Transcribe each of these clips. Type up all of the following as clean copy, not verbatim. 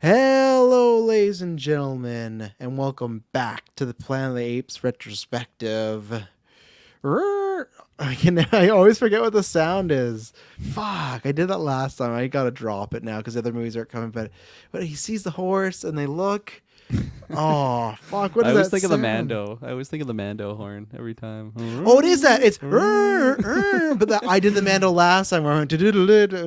Hello, ladies and gentlemen, and welcome back to the Planet of the Apes retrospective. I always forget what the sound is. Fuck, I did that last time. I gotta drop it now because the other movies aren't coming. But he sees the horse and they look. Oh fuck! What I is always that think of sound? the Mando. I always think of the Mando horn every time. Oh, it is that. It's but I did the Mando last time where I went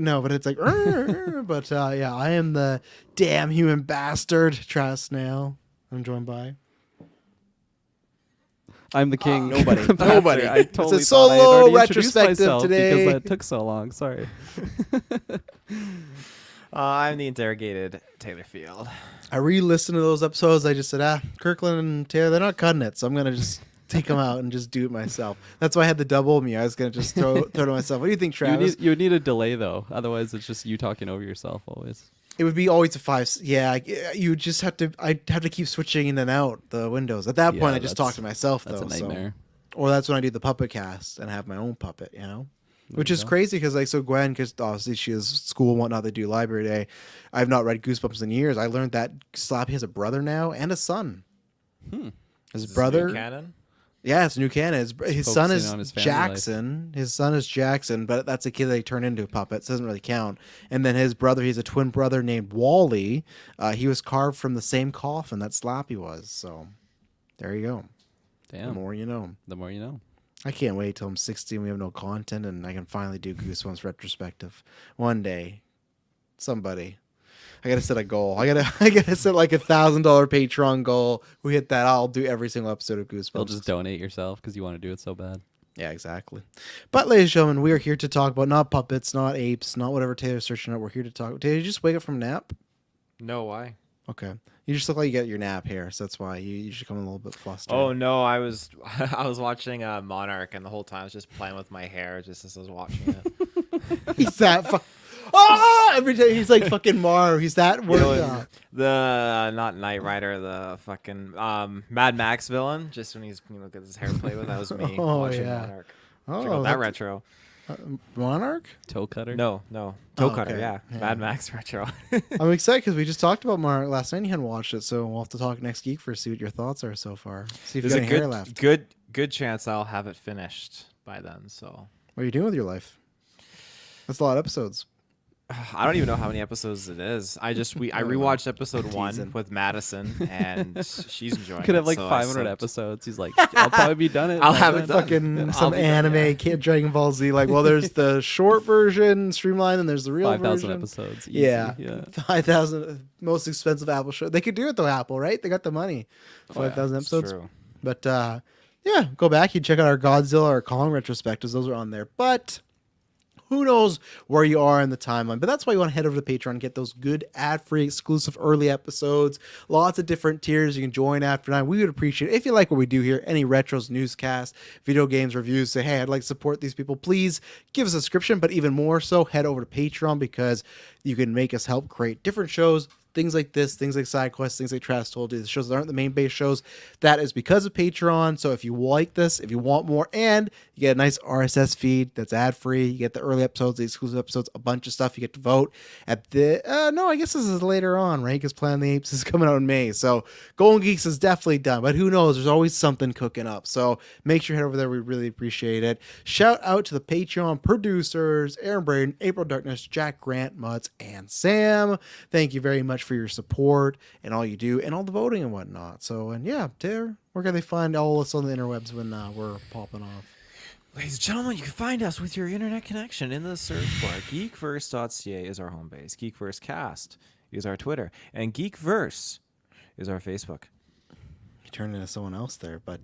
no, but it's like but yeah, I am the damn human bastard, Travis Snail. I'm joined by I'm the king. nobody. Patrick. Nobody. I totally It's a thought I had solo already introduced retrospective myself today. because that took so long. Sorry. I'm the interrogated Taylor Field. I re-listened to those episodes. I just said, Kirkland and Taylor, they're not cutting it, so I'm gonna just take them out and just do it myself. That's why I had the double me. I was gonna just throw it to myself. What do you think, Travis? You would need a delay though, otherwise it's just you talking over yourself always. It would be always a 5. Yeah, you just have to. I'd have to keep switching in and out the windows. At that point, I just talk to myself. That's though, a nightmare. Or that's when I do the puppet cast and have my own puppet. You know. There Which you is go. crazy because like so Gwen, because obviously she has school and whatnot. They do library day. I've not read Goosebumps in years. I learned that Slappy has a brother now and a son. His brother, Canon. yeah, it's new canon. His son Focusing is on his family Jackson. His son is Jackson, but that's a kid that he turned into a puppet. So it doesn't really count. And then his brother, he's a twin brother named Wally. He was carved from the same coffin that Slappy was. So there you go. Damn. The more you know. The more you know. I can't wait till I'm 60 and we have no content and I can finally do Goosebumps retrospective. One day, somebody. I gotta set a goal. I gotta set like $1,000 Patreon goal. We hit that, I'll do every single episode of Goosebumps. You'll just donate yourself because you want to do it so bad. Yeah, exactly. But ladies and gentlemen, we are here to talk about not puppets, not apes, not whatever Taylor's searching out. We're here to talk. Taylor, you just wake up from a nap? No, why? Okay. You just look like you got your nap hair, so that's why you should come a little bit flustered. Oh no, I was watching Monarch, and the whole time I was just playing with my hair just as I was watching it. He's that every day he's like fucking Marv. He's that worked up. The not Knight Rider, the fucking Mad Max villain. Just when he's gets his hair played with, that was me watching Monarch. Check out that retro. Monarch? Toe cutter. No, Toe Cutter. okay. Yeah, Yeah. Mad Max retro. I'm excited because we just talked about Monarch last night and you hadn't watched it, so we'll have to talk next geek for see what your thoughts are so far. See if you There's got a any hair left. good chance I'll have it finished by then. So What are you doing with your life? That's a lot of episodes. I don't even know how many episodes it is. I rewatched episode 1 Teasing. with Madison, and she's enjoying it. Could have like so I 500 slept. episodes. He's like, I'll probably be done. I'll have it done. Fucking I'll some be done, anime yeah. kid Dragon Ball Z. Like, well, there's the short version, streamlined, and there's the real 5,000 version. episodes. Easy. Yeah. Yeah. 5,000 most expensive Apple show. They could do it though, Apple, right? They got the money. Oh, yeah, 5,000 it's episodes. true. But yeah, go back. You check out our Godzilla or Kong retrospectives. Those are on there. But who knows where you are in the timeline. But that's why you want to head over to Patreon and get those good ad-free exclusive early episodes. Lots of different tiers you can join after 9. We would appreciate it. If you like what we do here, any retros, newscasts, video games, reviews, say, hey, I'd like to support these people, please give us a subscription. But even more so, head over to Patreon because you can make us help create different shows. Things like this, things like side quests, things like Travis told you, the shows that aren't the main base shows. That is because of Patreon. So if you like this, if you want more, and you get a nice RSS feed that's ad free, you get the early episodes, the exclusive episodes, a bunch of stuff. You get to vote at the no, I guess this is later on, right? Because Planet of the Apes is coming out in May. So Golden Geeks is definitely done, but who knows? There's always something cooking up. So make sure you head over there. We really appreciate it. Shout out to the Patreon producers, Aaron Braden, April Darkness, Jack Grant, Mutz, and Sam. Thank you very much for your support and all you do and all the voting and whatnot. So, and yeah, Taylor, where can they find all of us on the interwebs when we're popping off? Ladies and gentlemen, you can find us with your internet connection in the search bar. GeekVerse.ca is our home base. GeekVerseCast is our Twitter. And GeekVerse is our Facebook. You turned into someone else there. But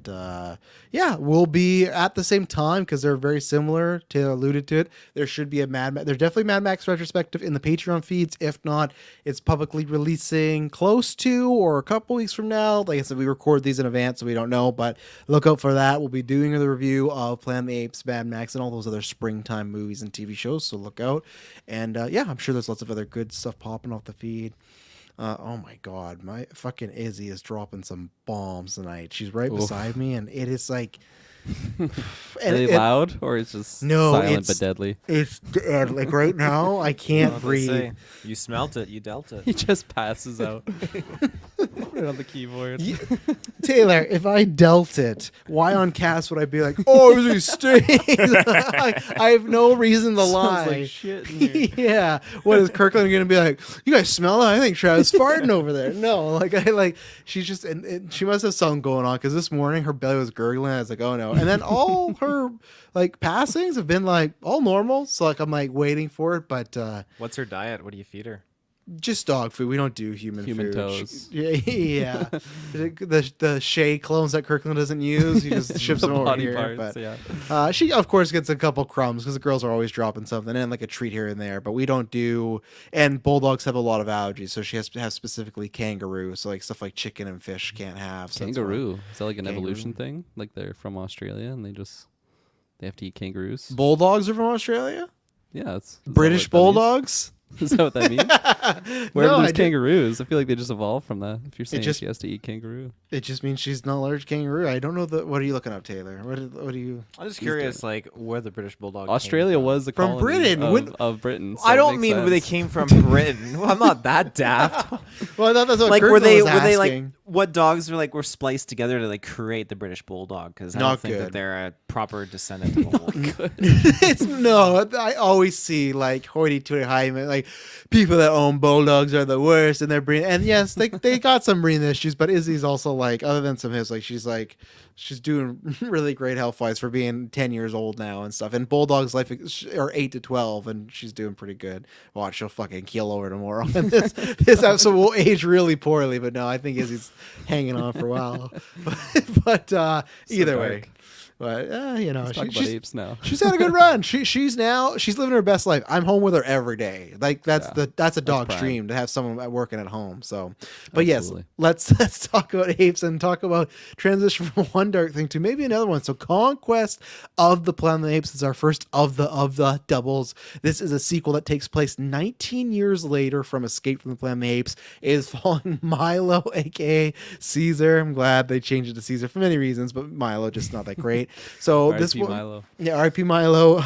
yeah, we'll be at the same time because they're very similar. Taylor alluded to it. There should be a there's definitely Mad Max retrospective in the Patreon feeds. If not, it's publicly releasing close to or a couple weeks from now. Like I said, we record these in advance, so we don't know. But look out for that. We'll be doing the review of Planet of the Apes, Mad Max, and all those other springtime movies and TV shows. So look out. And yeah, I'm sure there's lots of other good stuff popping off the feed. Oh my God, my fucking Izzy is dropping some bombs tonight. She's right beside me, and it is like Are they loud or it's just No, silent it's but deadly? It's dead. Like right now, I can't Well, they breathe. say, you smelt it, you dealt it. He just passes out right on the keyboard. Taylor, if I dealt it, why on cast would I be like, oh, it stinks? I have no reason to lie. Smells like shit in here. Yeah. What is Kirkland going to be like? You guys smell it? I think Travis farting over there. No, she's just, and she must have something going on because this morning her belly was gurgling. I was like, oh no. And then all her like passings have been like all normal. So like I'm like waiting for it, but What's her diet? What do you feed her? just dog food. We don't do human food. toes. Yeah. the Shea clones that Kirkland doesn't use, he just ships The them over body here. parts, But yeah. she of course gets a couple crumbs because the girls are always dropping something and like a treat here and there. But we don't do. And bulldogs have a lot of allergies, so she has to have specifically kangaroo. So like stuff like chicken and fish can't have. So that's why- Kangaroo. Is that like an Kangaroo. evolution thing? Like they're from Australia and they have to eat kangaroos? Bulldogs are from Australia. Yeah, is that British what that means? bulldogs. Is that what that means? Wherever No, there's I did- kangaroos, I feel like they just evolved from that. If you're saying just- she has to eat kangaroo. It just means she's not allergic to kangaroo. I don't know what are you looking up, Taylor? What do you? I'm just He's curious, like where the British bulldog. came Australia from. was the From colony Britain. of Britain. So I it don't makes mean where they sense. came from Britain. Well, I'm not that daft. Well, I thought that's what Like Kirkland was were they like asking. what dogs were spliced together to like create the British bulldog? Because I Not don't think good. that they're a proper descendant of a wolf. It's no. I always see like hoity-toity high like people that own bulldogs are the worst, and they're breeding. And yes, they got some breeding issues, but Izzy's also like other than some his she's doing really great health wise for being 10 years old now and stuff. And Bulldog's life are 8 to 12, and she's doing pretty good. Watch, she'll fucking keel over tomorrow. And this episode will age really poorly, but no, I think Izzy's hanging on for a while. But either way. dark. But you know, Let's talk about she's apes now. she's had a good run. She's living her best life. I'm home with her every day. Like that's a dog's prime. dream to have someone working at home. So, but Absolutely. yes, let's talk about apes and talk about transition from one dark thing to maybe another one. So, Conquest of the Planet of the Apes is our first of the doubles. This is a sequel that takes place 19 years later from Escape from the Planet of the Apes. It is following Milo, aka Caesar. I'm glad they changed it to Caesar for many reasons, but Milo just not that great. So this R.I.P. one, Milo. yeah, R.I.P. Milo,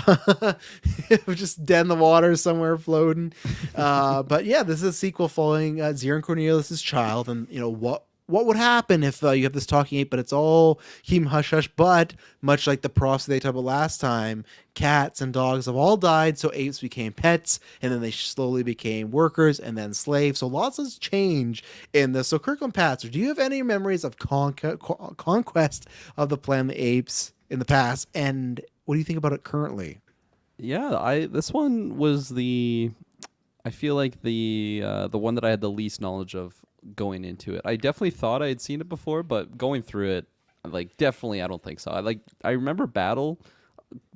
just dead in the water somewhere floating. But yeah, this is a sequel following Zira and Cornelius' child, and you know what would happen if you have this talking ape, but it's all keep hush hush. But much like the profs they talked about last time, cats and dogs have all died, so apes became pets, and then they slowly became workers and then slaves. So lots of change in this. So Kirkland Patzer, do you have any memories of Conquest of the Planet of the Apes in the past, and what do you think about it currently? Yeah, this one was I feel like the one that I had the least knowledge of going into it. I definitely thought I had seen it before, but going through it, like definitely I don't think so. I remember Battle.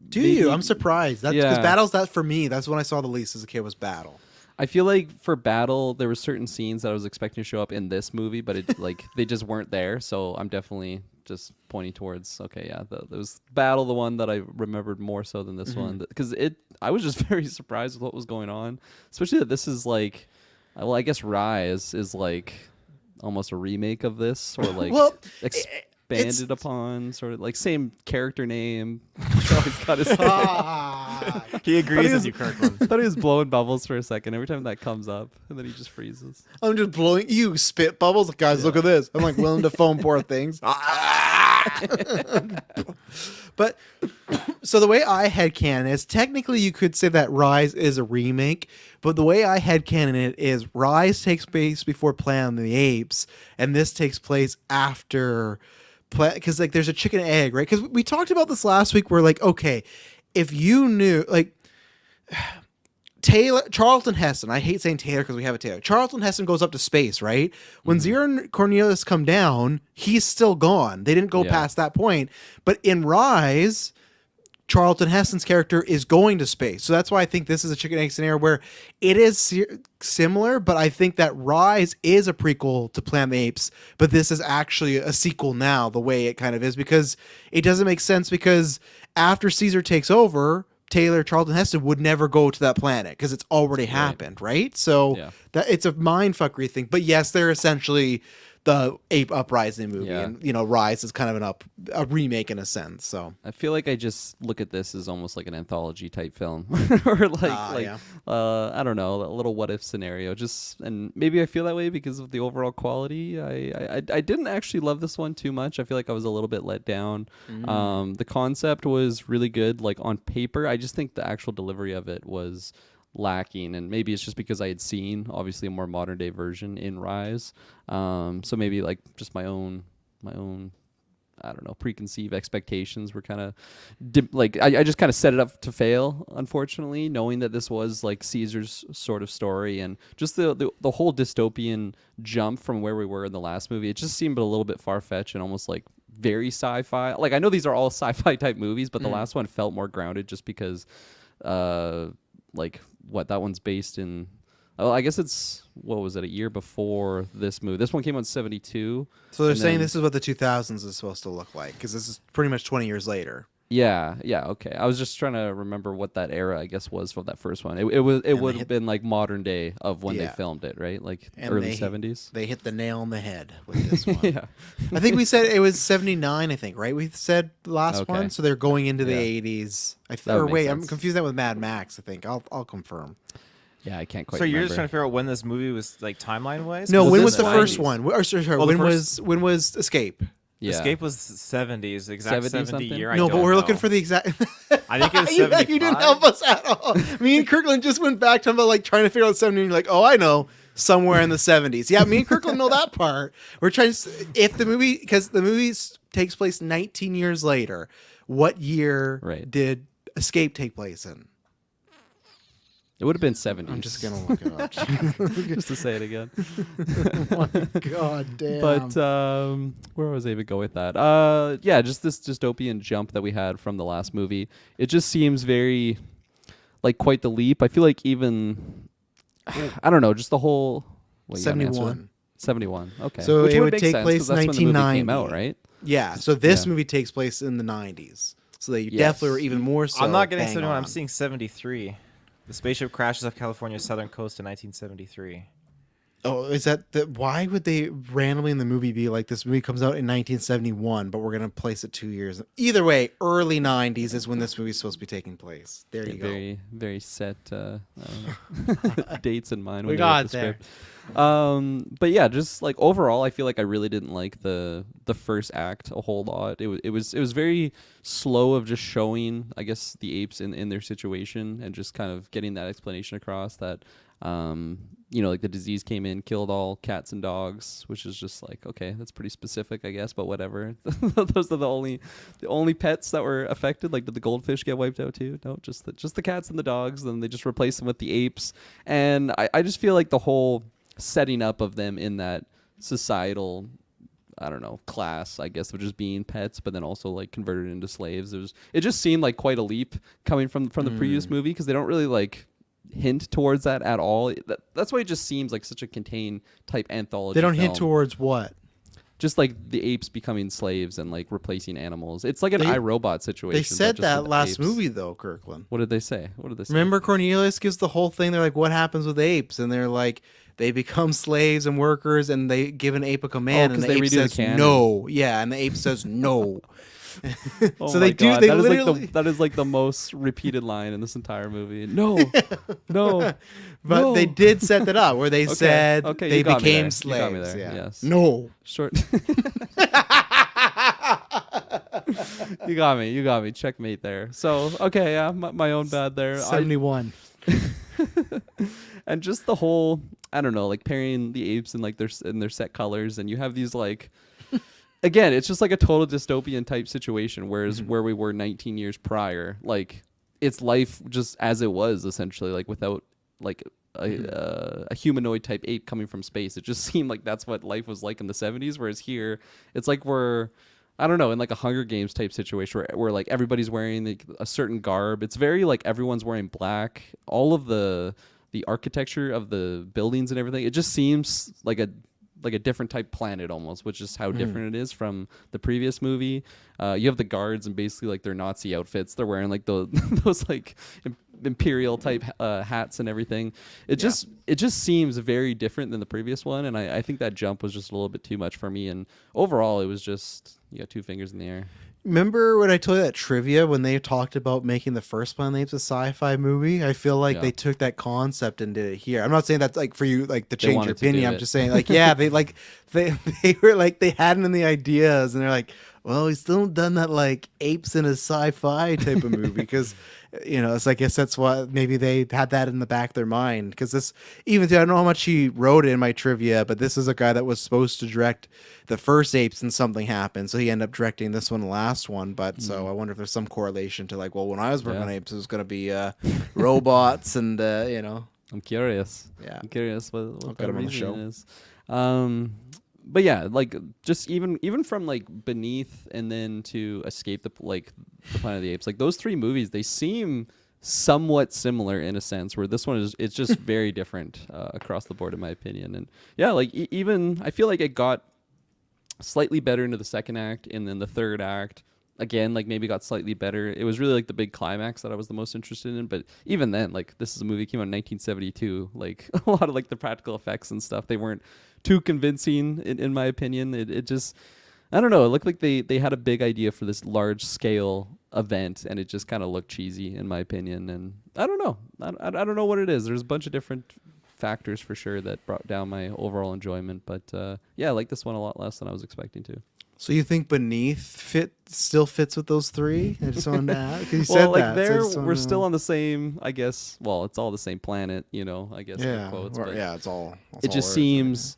Do Maybe- you? I'm surprised. That's because Yeah. Battle's that for me. That's when I saw the least as a kid was Battle. I feel like for Battle, there were certain scenes that I was expecting to show up in this movie, but it like they just weren't there. So I'm definitely just pointing towards there was Battle, the one that I remembered more so than this one, because I was just very surprised with what was going on, especially that this is like, well, I guess Rise is like almost a remake of this, or like Well, expanded upon, sort of like same character name. He's got his He agrees That with is- you, Kirkland. I thought he was blowing bubbles for a second every time that comes up, and then he just freezes. I'm just blowing you spit bubbles, guys. Look at this. I'm like willing to foam pour things. But so the way I headcanon is technically you could say that Rise is a remake, but the way I headcanon it is Rise takes place before Planet of the Apes, and this takes place after. Because like there's a chicken and egg, right? Because we talked about this last week. We're like, okay, if you knew like. Charlton Heston. I hate saying Taylor because we have a Taylor. Charlton Heston goes up to space, right? When Zira and Cornelius come down, he's still gone. They didn't go past that point. But in Rise, Charlton Heston's character is going to space. So that's why I think this is a chicken egg scenario where it is similar, but I think that Rise is a prequel to Planet of the Apes, but this is actually a sequel now, the way it kind of is, because it doesn't make sense because after Caesar takes over, Charlton Heston would never go to that planet because it's already happened, right? So that it's a mindfuckery thing. But yes, they're essentially the Ape Uprising movie, Yeah. and Rise is kind of a remake in a sense. So I feel like I just look at this as almost like an anthology type film, or yeah. I don't know, a little what if scenario. Just and maybe I feel that way because of the overall quality. I didn't actually love this one too much. I feel like I was a little bit let down. The concept was really good, like on paper. I just think the actual delivery of it was lacking, and maybe it's just because I had seen obviously a more modern day version in Rise. So maybe like just my own I don't know, preconceived expectations were kind of I just kind of set it up to fail, unfortunately, knowing that this was like Caesar's sort of story, and just the whole dystopian jump from where we were in the last movie. It just seemed a little bit far-fetched and almost like very sci-fi. Like I know these are all sci-fi type movies, but the last one felt more grounded just because like what that one's based in. Oh, I guess it's, what was it, a year before this movie. This one came out in 72. So they're and saying then- this is what the 2000s is supposed to look like, because this is pretty much 20 years later. Yeah, okay. I was just trying to remember what that era, I guess, was from that first one. It would have been like modern day of when they Yeah. filmed it, right? Like And early they- 70s. They hit the nail on the head with this one. Yeah. I think we said it was 79, I think, right? We said the last Okay. one, so they're going into the Yeah. 80s. That would Or make wait, I'm sense. confusing that with Mad Max, I think. I'll confirm. Yeah, I can't quite So you're remember. just trying to figure out when this movie was like timeline wise? No, Was when this was the the first 90s? one? Or sorry, Oh, the when first- was Escape? Yeah. Escape was 70s, exact 70 70 something? year. No, I but don't we're know. looking for the exact. I think it was you 75. didn't help us at all. Me and Kirkland just went back to about like trying to figure out 70. And you're like, oh, I know, somewhere in the 70s. Yeah, me and Kirkland know that part. We're trying to if the movie, because the movie takes place 19 years later. What year Right. did Escape take place in? It would have been 70s. I'm just gonna look it up. just to say it again. God damn. But where was I even go with that? Yeah, just this dystopian jump that we had from the last movie. It just seems very, like, quite the leap. I feel like even, I don't know, just the whole. What, you got an answer there? 71. 71. Okay. So Which it would would make take sense, place 'cause that's when the movie came 1990. out, right? Yeah. So this Yeah. movie takes place in the 90s. So they Yes. definitely were even more so. I'm not getting bang 71. I'm on. seeing 73. The spaceship crashes off California's southern coast in 1973. Oh, is that the? Why would they randomly in the movie be like this movie comes out in 1971, but we're gonna place it 2 years? Either way, early 90s is when this movie's supposed to be taking place. There you go. Very, very set I don't know, dates in mind. We when they wrote got the there. script. But yeah, just like overall, I feel like I really didn't like the first act a whole lot. It was very slow of just showing, I guess, the apes in their situation and just kind of getting that explanation across that like the disease came in, killed all cats and dogs, which is just like, okay, that's pretty specific, I guess, but whatever. Those are the only pets that were affected. Like, did the goldfish get wiped out too? No, just the cats and the dogs. Then they just replaced them with the apes, and I just feel like the whole setting up of them in that societal, I don't know, class, I guess, of just being pets, but then also like converted into slaves. It just seemed like quite a leap coming from the previous movie, because they don't really like hint towards that at all. That's why it just seems like such a contained type anthology. They don't film. hint towards what? Just like the apes becoming slaves and like replacing animals. It's like an iRobot situation. They but said just that with last apes. movie though, Kirkland. What did they say? Remember Cornelius gives the whole thing. They're like, "What happens with apes?" And they're like, they become slaves and workers, and they give an ape a command, and 'cause the they ape redo the says canon. no. Yeah, and the ape says no. Oh So my they do. God, They that is literally. that is like the most repeated line in this entire movie. No, no. But no. they did set that up where they said okay, they you got me became there. slaves. You got me there, Yeah. yes. No. Short. You got me. Checkmate there. So okay, yeah, my own bad there. 71. And just the whole, I don't know, like pairing the apes in like their set colors, and you have these like, again, it's just like a total dystopian type situation. Whereas where we were 19 years prior, like it's life just as it was essentially, like without like a humanoid type ape coming from space. It just seemed like that's what life was like in the 70s. Whereas here, it's like we're, I don't know, in like a Hunger Games type situation where like everybody's wearing like a certain garb. It's very like everyone's wearing black. All of the architecture of the buildings and everything, it just seems like a different type planet almost, which is how different it is from the previous movie. You have the guards and basically like their Nazi outfits. They're wearing like those like imperial type hats and everything. It just seems very different than the previous one, and I think that jump was just a little bit too much for me. And overall, it was just you got 2 fingers in the air. Remember when I told you that trivia when they talked about making the first Planet of the Apes a sci-fi movie? I feel like they took that concept and did it here. I'm not saying that's like for you like to change your opinion. I'm just saying like they were like they had it in the ideas and they're like, well, we still haven't done that like apes in a sci-fi type of movie because it's I guess that's what maybe they had that in the back of their mind because this I don't know how much he wrote in my trivia, but this is a guy that was supposed to direct the first Apes and something happened, so he ended up directing this one, the last one. But so I wonder if there's some correlation to like, well, when I was working on Apes, it was going to be robots and I'm curious. Yeah, I'm curious what I'll the get him on the reason show. is. But yeah, like just even from like Beneath and then to Escape the Planet of the Apes, like those 3 movies, they seem somewhat similar in a sense. Where this one it's just very different across the board, in my opinion. And yeah, like even I feel like it got slightly better into the second act, and then the third act again like maybe got slightly better. It was really like the big climax that I was the most interested in. But even then, like this is a movie that came out in 1972. Like a lot of like the practical effects and stuff, they weren't too convincing in my opinion. It just I don't know, it looked like they had a big idea for this large scale event and it just kind of looked cheesy in my opinion. And I don't know, I don't know what it is. There's a bunch of different factors for sure that brought down my overall enjoyment, but yeah, I like this one a lot less than I was expecting to. So you think Beneath still fits with those 3? I just wanted to ask because you said Well, like that. there, So we're still on the same, I guess. Well, it's all the same planet, I guess. Yeah, in quotes, or- but yeah, it's all. it just seems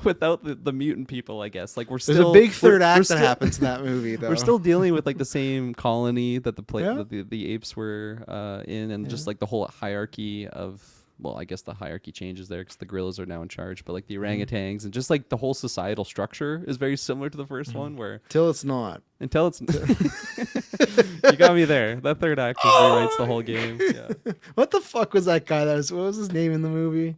without the mutant people, I guess. Like we're There's still a big third we're act that still- happens in that movie, though. We're still dealing with like the same colony that Yeah. the apes were in, and just like the whole hierarchy of. Well, I guess the hierarchy changes there because the gorillas are now in charge, but like the orangutans and just like the whole societal structure is very similar to the first one. Where Till it's not. until it's you got me there. That third act just rewrites the whole game. Yeah. What the fuck was that guy? What was his name in the movie?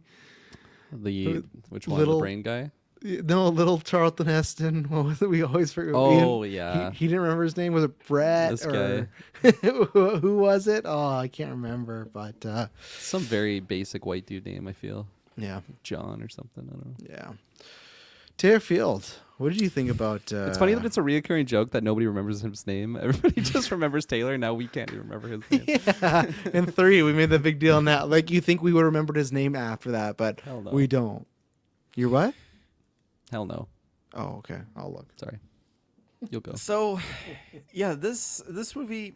Which one? Little- The brain guy? No, little Charlton Heston. What was it? We always forget. Oh, yeah. He didn't remember his name. Was it Brett? This or who was it? Oh, I can't remember. But Some very basic white dude name, I feel. yeah, John or something. I don't know. yeah. Taylor Field. What did you think about? It's funny that it's a reoccurring joke that nobody remembers his name. Everybody just remembers Taylor. Now we can't even remember his name. Yeah, in 3, we made the big deal on that. Like, you think we would have remembered his name after that, but Hell no. we don't. You're what? Hell no. Oh, okay. I'll look. Sorry. You'll go. So, yeah, this movie,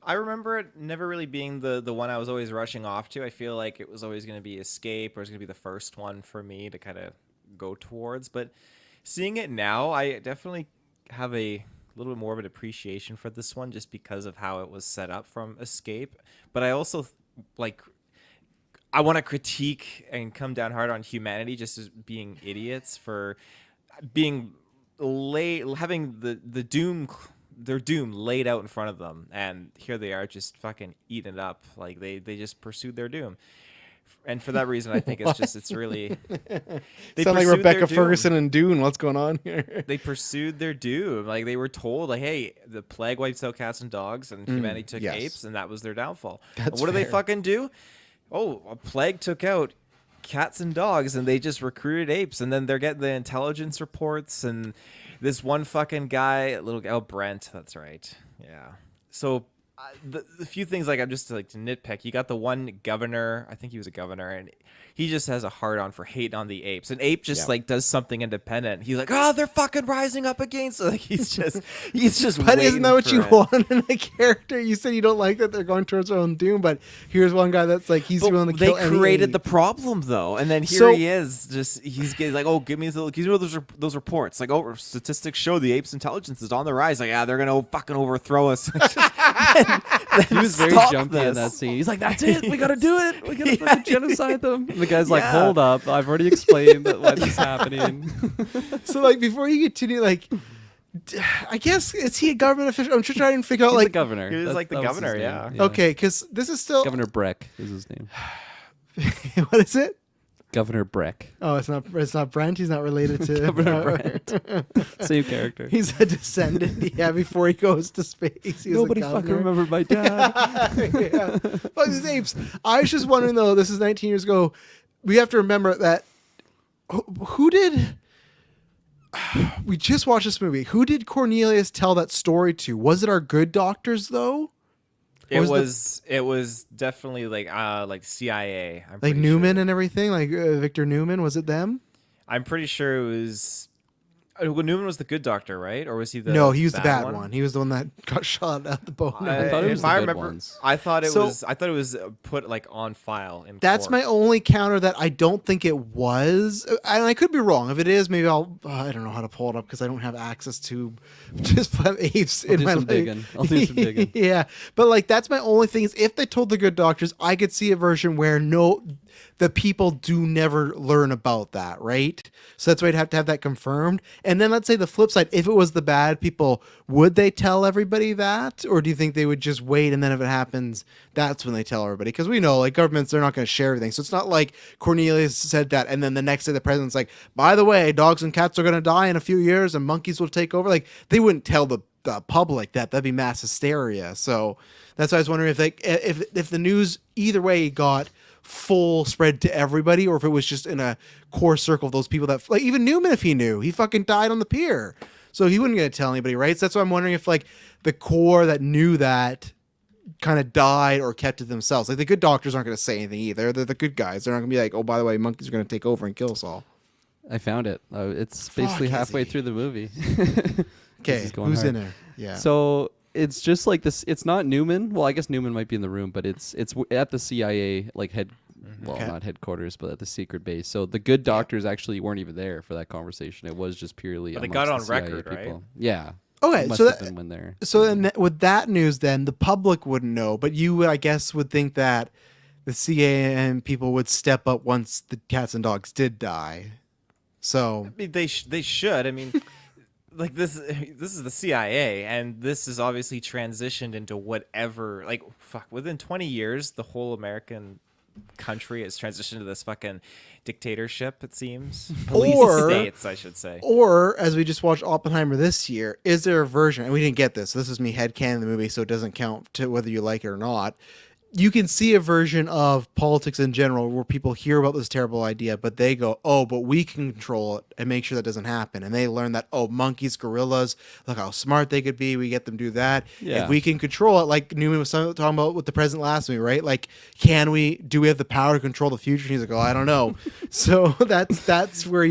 I remember it never really being the one I was always rushing off to. I feel like it was always going to be Escape, or it was going to be the first one for me to kind of go towards. But seeing it now, I definitely have a little bit more of an appreciation for this one just because of how it was set up from Escape. But I also I want to critique and come down hard on humanity just as being idiots for being having their doom laid out in front of them, and here they are just fucking eating it up. Like they just pursued their doom. And for that reason, I think it's really they Sound like pursued Rebecca their doom. Ferguson and Dune. What's going on here? They pursued their doom. Like they were told, like, hey, the plague wipes out cats and dogs, and humanity took yes. apes, and that was their downfall. That's And what do they fair. fucking do? Oh, a plague took out cats and dogs, and they just recruited apes, and then they're getting the intelligence reports, and this one fucking guy, Brent, that's right, yeah. So the few things like I'm just like to nitpick. You got the one governor, I think he was a governor, and he just has a hard on for hating on the apes. An ape just like does something independent. He's like, oh, they're fucking rising up against. Like he's just But isn't that what waiting you for it. want in a character? You said you don't like that they're going towards their own doom, but here's one guy that's like he's But willing to they kill any created ape. the problem though, and then here So- he is, just he's like, oh, give me those reports. Like, oh, statistics show the apes' intelligence is on the rise. Like, yeah, they're gonna fucking overthrow us. He was very Stop jumpy in this. that scene. He's like, "That's it. We gotta do it. We gotta Yeah. fucking genocide them." And the guy's like, Yeah. "Hold up. I've already explained that why this is happening." So like before you continue, like I guess is he a government official? I'm just trying to figure out He's the like governor. He was That- like the that his governor, name. yeah. okay, because this is still Governor Breck is his name. what is it? Governor Breck. Oh, it's not Brent. He's not related to Governor Brent. Same character. He's a descendant. Yeah, before he goes to space, he's Nobody a fucking governor. remembered my dad. Yeah. Fuck these apes. I was just wondering though. This is 19 years ago. We have to remember that who did. We just watched this movie. Who did Cornelius tell that story to? Was it our good doctors though? Or It was definitely like CIA. I'm like pretty Newman sure. and everything, like Victor Newman. Was it them? I'm pretty sure it was. Newman was the good doctor, right? Or was he the? No, he was the bad one. one. He was the one that got shot out the bone. I thought it was if the I good remember, ones. I thought it So- was. I thought it was put like on file in. That's court. my only counter that I don't think it was. And I could be wrong. If it is, maybe I'll. I don't know how to pull it up because I don't have access to just apes I'll in do my some life. digging. I'll do some digging. Yeah, but like that's my only thing is if they told the good doctors, I could see a version where the people do never learn about that, right? So that's why I'd have to have that confirmed. And then let's say the flip side, if it was the bad people, would they tell everybody that? Or do you think they would just wait and then if it happens, that's when they tell everybody? Because we know like governments, they're not going to share everything. So it's not like Cornelius said that and then the next day the president's like, by the way, dogs and cats are going to die in a few years and monkeys will take over. Like they wouldn't tell the public that'd be mass hysteria. So that's why I was wondering if the news either way got full spread to everybody or if it was just in a core circle of those people that like even Newman, if he knew, he fucking died on the pier, so he wouldn't get to tell anybody, right? So that's why I'm wondering if like the core that knew that kind of died or kept it themselves. Like the good doctors aren't going to say anything either. They're the good guys. They're not going to be like, oh, by the way, monkeys are going to take over and kill us all. I found it. It's basically Fuck, halfway Izzy. through the movie. Okay, is going who's hard. in there? Yeah. So it's just like this. It's not Newman. Well, I guess Newman might be in the room, but it's at the CIA like well, Okay. not headquarters, but at the secret base. So the good doctors actually weren't even there for that conversation. It was just purely. But they got it amongst on the CIA record, right? people. Yeah. Okay, It must so have that- been when they're. So then with that news, then the public wouldn't know, but you, I guess, would think that the CIA and people would step up once the cats and dogs did die. So I mean, they should. I mean, like this is the CIA, and this is obviously transitioned into whatever. Like, fuck, within 20 years, the whole American country has transitioned to this fucking dictatorship. It seems police Or- states, I should say. or as we just watched Oppenheimer this year, is there a version? And we didn't get this. So this is me headcanon the movie, so it doesn't count to whether you like it or not. You can see a version of politics in general where people hear about this terrible idea, but they go, oh, but we can control it and make sure that doesn't happen. And they learn that, oh, monkeys, gorillas, look how smart they could be. We get them to do that. Yeah. If we can control it, like Newman was talking about with the president last week, right? Like, do we have the power to control the future? And he's like, oh, I don't know. So that's where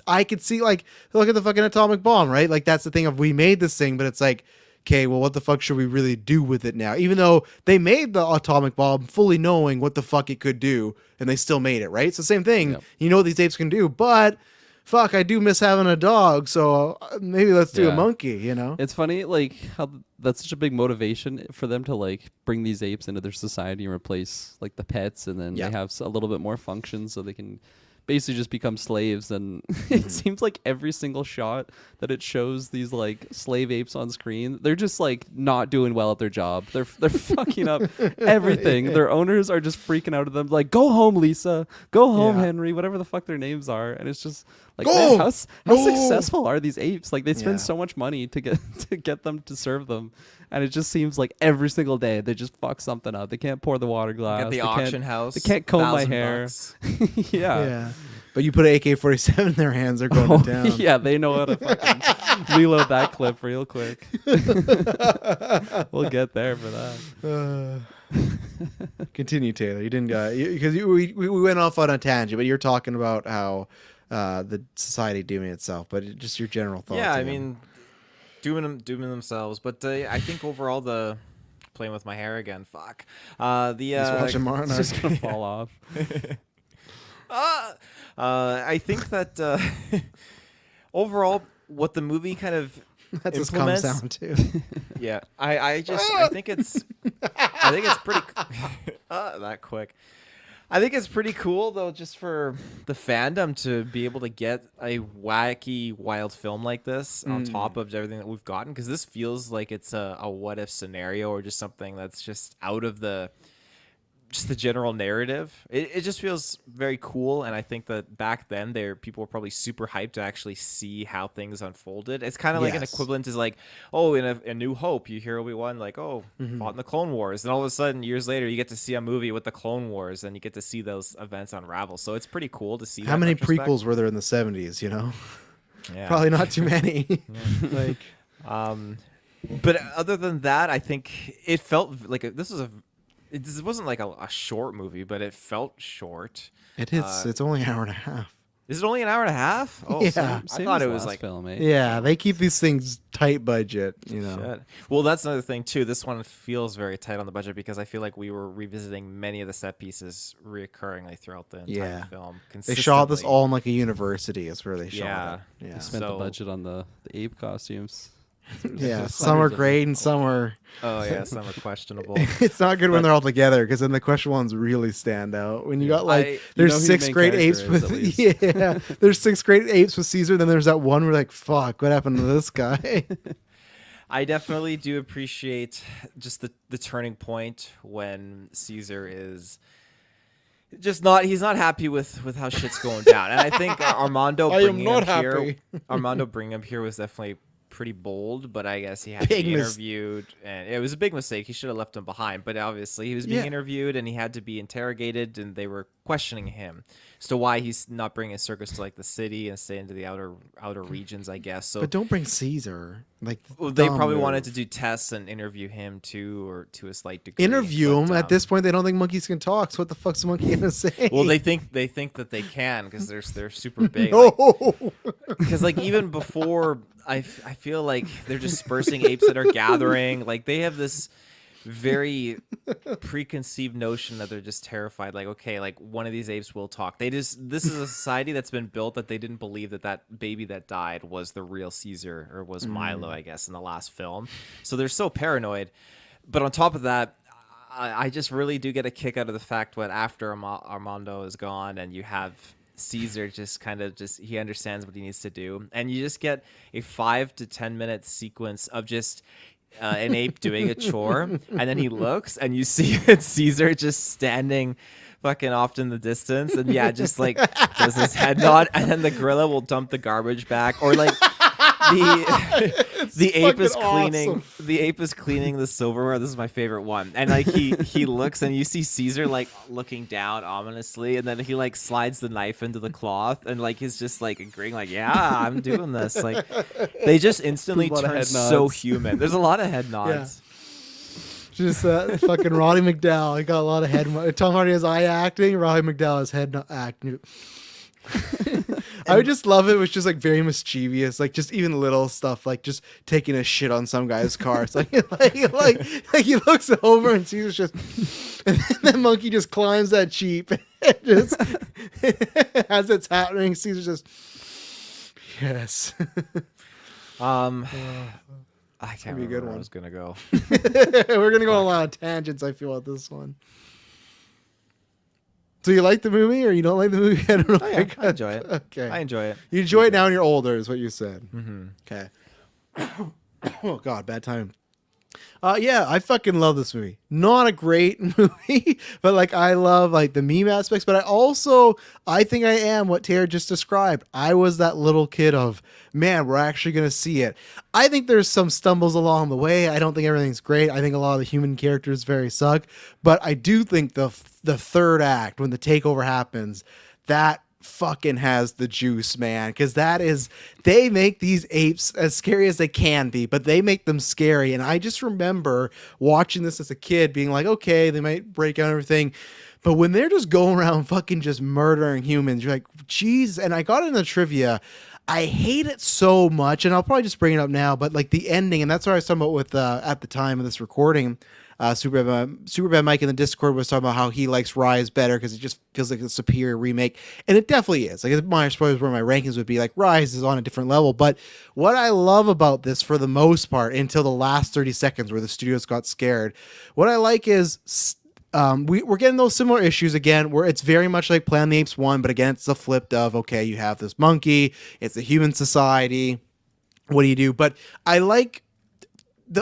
I could see, like, look at the fucking atomic bomb, right? Like, that's the thing of we made this thing, but it's like, okay, well, what the fuck should we really do with it now? Even though they made the atomic bomb fully knowing what the fuck it could do, and they still made it, right? It's the same thing. Yep. You know what these apes can do, but fuck, I do miss having a dog, so maybe let's do a Yeah. monkey, you know? It's funny, like how that's such a big motivation for them to like bring these apes into their society and replace like the pets, and then Yeah. they have a little bit more function, so they can basically just become slaves. And Mm-hmm. it seems like every single shot that it shows these like slave apes on screen, they're just like not doing well at their job. They're fucking up everything. Their owners are just freaking out at them, like, "Go home, Lisa. Go home, Yeah. Henry." Whatever the fuck their names are, and it's just like, Go! man, how No! successful are these apes? Like they spend Yeah. so much money to get them to serve them, and it just seems like every single day they just fuck something up. They can't pour the water glass. Got the they can't- auction house. They can't comb my $1,000 hair. Yeah. Yeah. But you put an AK-47 in their hands, they're going Oh, to town. yeah, they know how to fucking reload that clip real quick. We'll get there for that. Continue, Taylor. You didn't because we went off on a tangent, but you're talking about how the society doing itself, but just your general thoughts. Yeah, I again. mean, doing themselves. But I think overall the playing with my hair again. Fuck. Just watching Martin. It's just gonna fall off. I think that overall, what the movie kind of That's a calm implements. sound too. Yeah, I think it's pretty that quick. I think it's pretty cool though, just for the fandom to be able to get a wacky, wild film like this on top of everything that we've gotten, because this feels like it's a what if scenario or just something that's just out of the just the general narrative. It just feels very cool, and I think that back then people were probably super hyped to actually see how things unfolded. It's kind of like an Yes. equivalent is like, oh, in a New Hope, you hear Obi-Wan like, oh, fought in the Clone Wars, and all of a sudden years later you get to see a movie with the Clone Wars, and you get to see those events unravel. So it's pretty cool to see. How that many retrospect. prequels were there in the 70s? You know, Yeah. probably not too many. Like, But other than that, I think it felt like this wasn't like a short movie, but it felt short. it is. It's only an hour and a half. Is it only an hour and a half? Oh, Yeah. I Same thought as it was last like film, eh? Yeah, they keep these things tight budget. You know. shit. Well, that's another thing too. This one feels very tight on the budget because I feel like we were revisiting many of the set pieces reoccurringly throughout the entire Yeah. film. They shot this consistently. all in like a university. Is where they shot Yeah. it. Yeah. They spent the So- budget on the ape costumes. Yeah. Just Some are hundreds of great and people. some are. Oh yeah, some are questionable. It's not good when But- they're all together because then the question ones really stand out. When you got like You there's know who the six main great apes character is, with at least. yeah, there's six great apes with Caesar. Then there's that one where like fuck, what happened to this guy? I definitely do appreciate just the turning point when Caesar is just he's not happy with how shit's going down. And I think Armando I am bringing not him here, happy. Armando bringing him here was definitely pretty bold, but I guess he had to Big be mis- interviewed, and it was a big mistake. He should have left him behind, but obviously he was being Yeah. interviewed and he had to be interrogated, and they were questioning him as to why he's not bringing a circus to like the city and stay into the outer regions, I guess. So But don't bring Caesar. Like well, they dumb probably move. wanted to do tests and interview him too, or to a slight degree. interview but, him. At this point, they don't think monkeys can talk. So what the fuck's a monkey gonna say? well, they think that they can because they're super big. no. Because like even before, I feel like they're dispersing apes that are gathering. Like they have this very preconceived notion that they're just terrified. Like okay, like one of these apes will talk. This is a society that's been built that they didn't believe that baby that died was the real Caesar or was Milo, I guess, in the last film. So they're so paranoid. But on top of that, I just really do get a kick out of the fact that after Armando is gone and you have Caesar just kind of he understands what he needs to do, and you just get a 5 to 10 minute sequence of just an ape doing a chore, and then he looks and you see Caesar just standing fucking off in the distance, and yeah, just like does his head nod, and then the gorilla will dump the garbage back, or like the ape is fucking cleaning awesome. the ape is cleaning the silverware. This is my favorite one, and like he looks and you see Caesar like looking down ominously, and then he like slides the knife into the cloth, and like he's just like agreeing, like yeah, I'm doing this. Like they just instantly There's a lot of turn head so nods. human. There's a lot of head nods. Just fucking Roddy McDowell. He got a lot of head. Tom Hardy has eye acting. Roddy McDowell has head acting. I would just love it. It was just like very mischievous, like just even little stuff, like just taking a shit on some guy's car. It's like he looks over and sees it's just, and then the monkey just climbs that Jeep and just as it's happening, Caesar's just yes. I can't be a good remember where I one. was gonna go. We're gonna go on a lot of tangents. I feel with this one. So you like the movie or you don't like the movie? I don't know. Oh, yeah, I enjoy it. Okay. I enjoy it. You enjoy it now when you're older, is what you said. Mm-hmm. Okay. Oh God, bad time. Yeah, I fucking love this movie. Not a great movie, but like I love like the meme aspects. But I think I am what Tara just described. I was that little kid of, man, we're actually gonna see it. I think there's some stumbles along the way. I don't think everything's great. I think a lot of the human characters very suck. But I do think the third act when the takeover happens, that fucking has the juice, man, because they make these apes as scary as they can be, but they make them scary. And I just remember watching this as a kid being like, okay, they might break out everything, but when they're just going around fucking just murdering humans, you're like, geez. And I got in the trivia, I hate it so much, and I'll probably just bring it up now, but like the ending, and that's what I was talking about with at the time of this recording. Superbad Mike in the Discord was talking about how he likes Rise better because it just feels like a superior remake, and it definitely is. Like, my suppose where my rankings would be, like Rise is on a different level. But what I love about this, for the most part, until the last 30 seconds where the studios got scared, what I like is we're getting those similar issues again, where it's very much like Planet of the Apes 1, but again, it's the flipped of, okay, you have this monkey, it's a human society. What do you do? But I like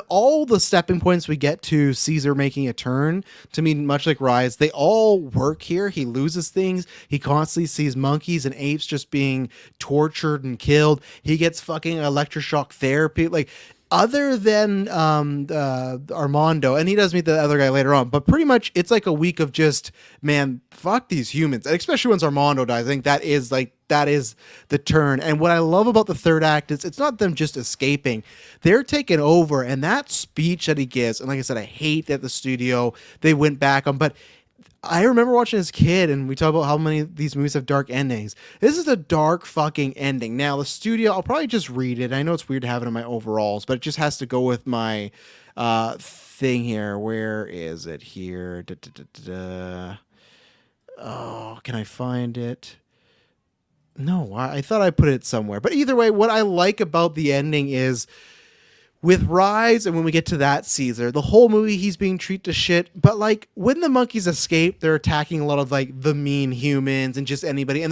all the stepping points we get to Caesar making a turn, to me, much like Rise, they all work here. He loses things. He constantly sees monkeys and apes just being tortured and killed. He gets fucking electroshock therapy. Like, other than Armando, and he does meet the other guy later on, but pretty much it's like a week of just, man, fuck these humans, and especially once Armando dies. I think that is the turn. And what I love about the third act is it's not them just escaping, they're taking over. And that speech that he gives, and like I said, I hate that the studio they went back on, but I remember watching as a kid, and we talk about how many of these movies have dark endings. This is a dark fucking ending. Now, the studio, I'll probably just read it. I know it's weird to have it in my overalls, but it just has to go with my thing here. Where is it here? Oh, can I find it? No, I thought I put it somewhere. But either way, what I like about the ending is, with Rise, and when we get to that Caesar, the whole movie he's being treated to shit. But like when the monkeys escape, they're attacking a lot of like the mean humans and just anybody, and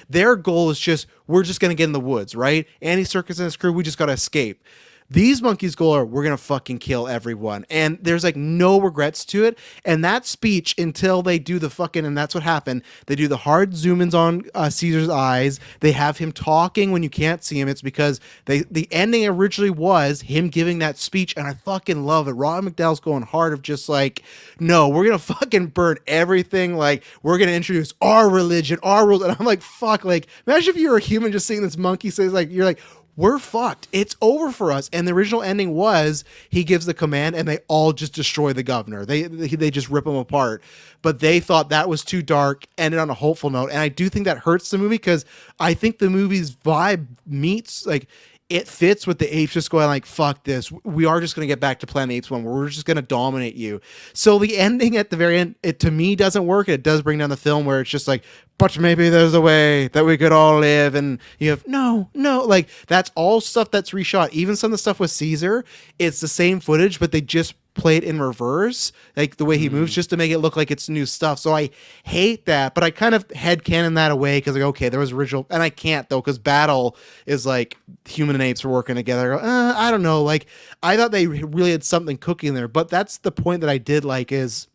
their goal is just, we're just gonna get in the woods, right? Andy Serkis and his crew, we just gotta escape. These monkeys' goal are, we're gonna fucking kill everyone, and there's like no regrets to it. And that speech, until they do the fucking, and that's what happened. They do the hard zoom ins on Caesar's eyes. They have him talking when you can't see him. It's because the ending originally was him giving that speech, and I fucking love it. Roddy McDowall's going hard of just like, no, we're gonna fucking burn everything. Like, we're gonna introduce our religion, our rules, and I'm like, fuck. Like, imagine if you were a human just seeing this monkey say, like, you're like, we're fucked. It's over for us. And the original ending was he gives the command and they all just destroy the governor. They just rip him apart. But they thought that was too dark, ended on a hopeful note. And I do think that hurts the movie, because I think the movie's vibe meets, like, it fits with the apes just going like, fuck this. We are just going to get back to Planet Apes 1. We're just going to dominate you. So the ending at the very end, it to me doesn't work. It does bring down the film where it's just like, but maybe there's a way that we could all live. And you have, no. Like, that's all stuff that's reshot. Even some of the stuff with Caesar, it's the same footage, but they just play it in reverse, like the way he moves, just to make it look like it's new stuff. So I hate that, but I kind of headcanon that away, because like, okay, there was original, and I can't though, because Battle is like human and apes were working together. I don't know, like, I thought they really had something cooking there. But that's the point that I did like, is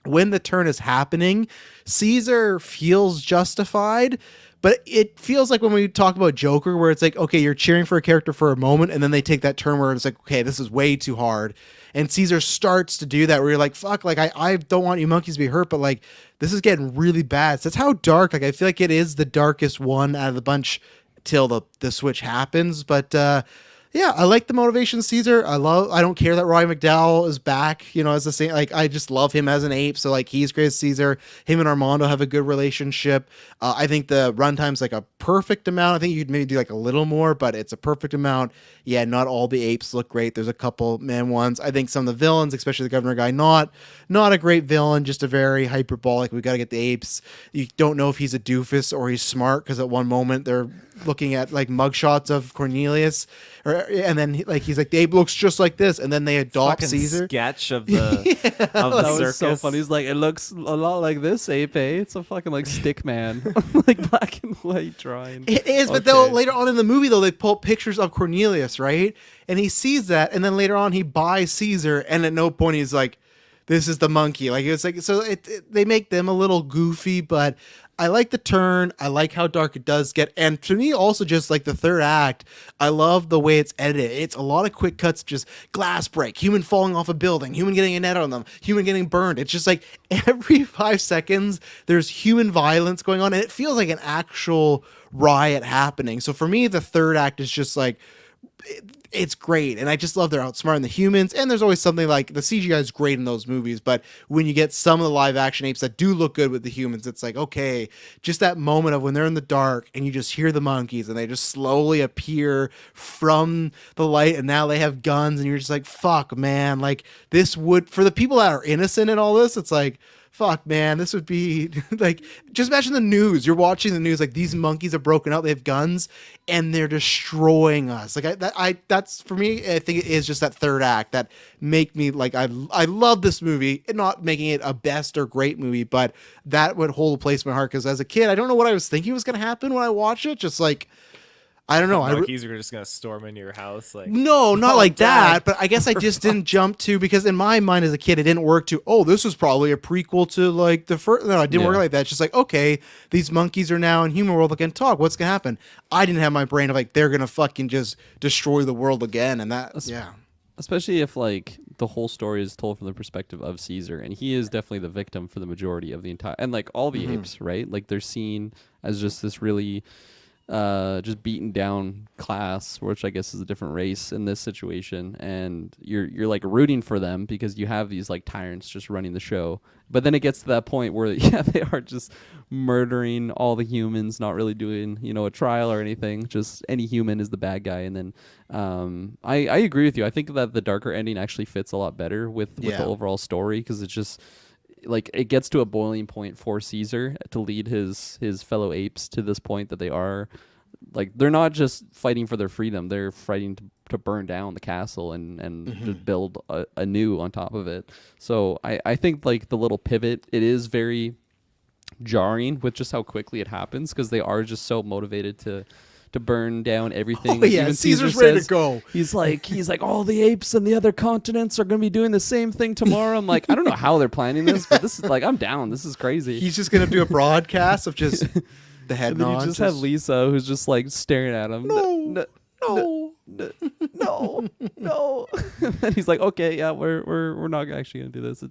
when the turn is happening, Caesar feels justified. But it feels like when we talk about Joker, where it's like, okay, you're cheering for a character for a moment, and then they take that turn where it's like, okay, this is way too hard. And Caesar starts to do that, where you're like, fuck, like, I don't want you monkeys to be hurt, but like, this is getting really bad. So that's how dark, like, I feel like it is the darkest one out of the bunch till the switch happens. But yeah, I like the motivation Caesar. I don't care that Roddy McDowall is back, as the same, like, I just love him as an ape. So like, he's great as Caesar. Him and Armando have a good relationship. I think the runtime's like a perfect amount. I think you'd maybe do like a little more, but it's a perfect amount. Yeah, not all the apes look great. There's a couple ones. I think some of the villains, especially the governor guy, not a great villain, just a very hyperbolic, we got to get the apes. You don't know if he's a doofus or he's smart, because at one moment they're looking at like mugshots of Cornelius, and then he's like, the ape looks just like this, and then they adopt Fucking Caesar. sketch of the of the That was circus. so funny. He's like, it looks a lot like this ape, eh? It's a fucking like stick man, like black and white drawing. It is, but though later on in the movie, though, they pull up pictures of Cornelius, right? And he sees that, and then later on he buys Caesar, and at no point he's like, this is the monkey. Like, it's like, so they make them a little goofy, but I like the turn. I like how dark it does get. And to me, also, just like the third act, I love the way it's edited. It's a lot of quick cuts, just glass break, human falling off a building, human getting a net on them, human getting burned. It's just like every 5 seconds, there's human violence going on, and it feels like an actual riot happening. So for me, the third act is just like, it's great, and I just love they're outsmarting the humans. And there's always something like, the CGI is great in those movies, but when you get some of the live action apes that do look good with the humans, it's like, okay, just that moment of when they're in the dark and you just hear the monkeys and they just slowly appear from the light, and now they have guns, and you're just like, fuck, man, like, this would, for the people that are innocent in all this, it's like, fuck, man, this would be like, just imagine the news. You're watching the news, like, these monkeys are broken out, they have guns, and they're destroying us. Like, that's for me, I think it is just that third act that make me like, I love this movie, not making it a best or great movie, but that would hold a place in my heart, because as a kid, I don't know what I was thinking was going to happen when I watched it. Just like, I don't know. Monkeys are just gonna storm into your house, like No, not "Oh, like Dad, that. But I guess I just didn't jump to, because in my mind as a kid, it didn't work to, oh, this is probably a prequel to like the first. No, it didn't work Yeah. like that. It's just like, okay, these monkeys are now in human world that can talk. What's gonna happen? I didn't have my brain of like they're gonna fucking just destroy the world again, and that yeah. Especially if like the whole story is told from the perspective of Caesar, and he is definitely the victim for the majority of the entire, and like all the apes, right? Like they're seen as just this really just beaten down class, which I guess is a different race in this situation, and you're like rooting for them because you have these like tyrants just running the show. But then it gets to that point where yeah, they are just murdering all the humans, not really doing a trial or anything. Just any human is the bad guy. And then I agree with you. I think that the darker ending actually fits a lot better with the overall story, because it's just like it gets to a boiling point for Caesar to lead his fellow apes to this point that they are like, they're not just fighting for their freedom, they're fighting to burn down the castle and just build a new on top of it. So I think like the little pivot, it is very jarring with just how quickly it happens, because they are just so motivated to burn down everything. Oh yeah, Even Caesar's Caesar ready says, to go. He's like all the apes and the other continents are going to be doing the same thing tomorrow. I'm like, I don't know how they're planning this, but this is like, I'm down. This is crazy. He's just gonna do a broadcast of just the head And then nod. you just have Lisa who's just like staring at him. No. No. And he's like, okay, yeah, we're not actually gonna do this.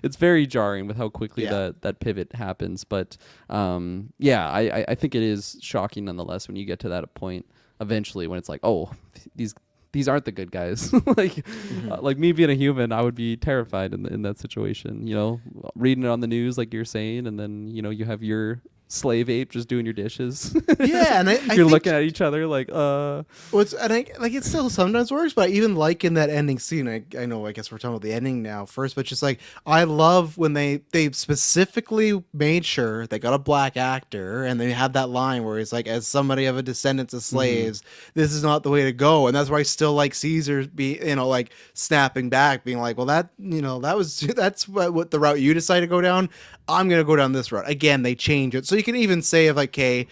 It's very jarring with how quickly that pivot happens. But yeah, I think it is shocking nonetheless when you get to that point eventually, when it's like, oh, these aren't the good guys. Like like me being a human, I would be terrified in that situation. Reading it on the news like you're saying, and then you have your slave ape just doing your dishes. Yeah, and I you're think looking at each other like it still sometimes works, but I even like in that ending scene, I know I guess we're talking about the ending now first, but just like I love when they specifically made sure they got a black actor, and they have that line where he's like, as somebody of a descendants of slaves, this is not the way to go. And that's why I still like Caesar like snapping back, being like, well, that's what the route you decide to go down. I'm gonna go down this route. Again, they change it, so you can even say of like, okay,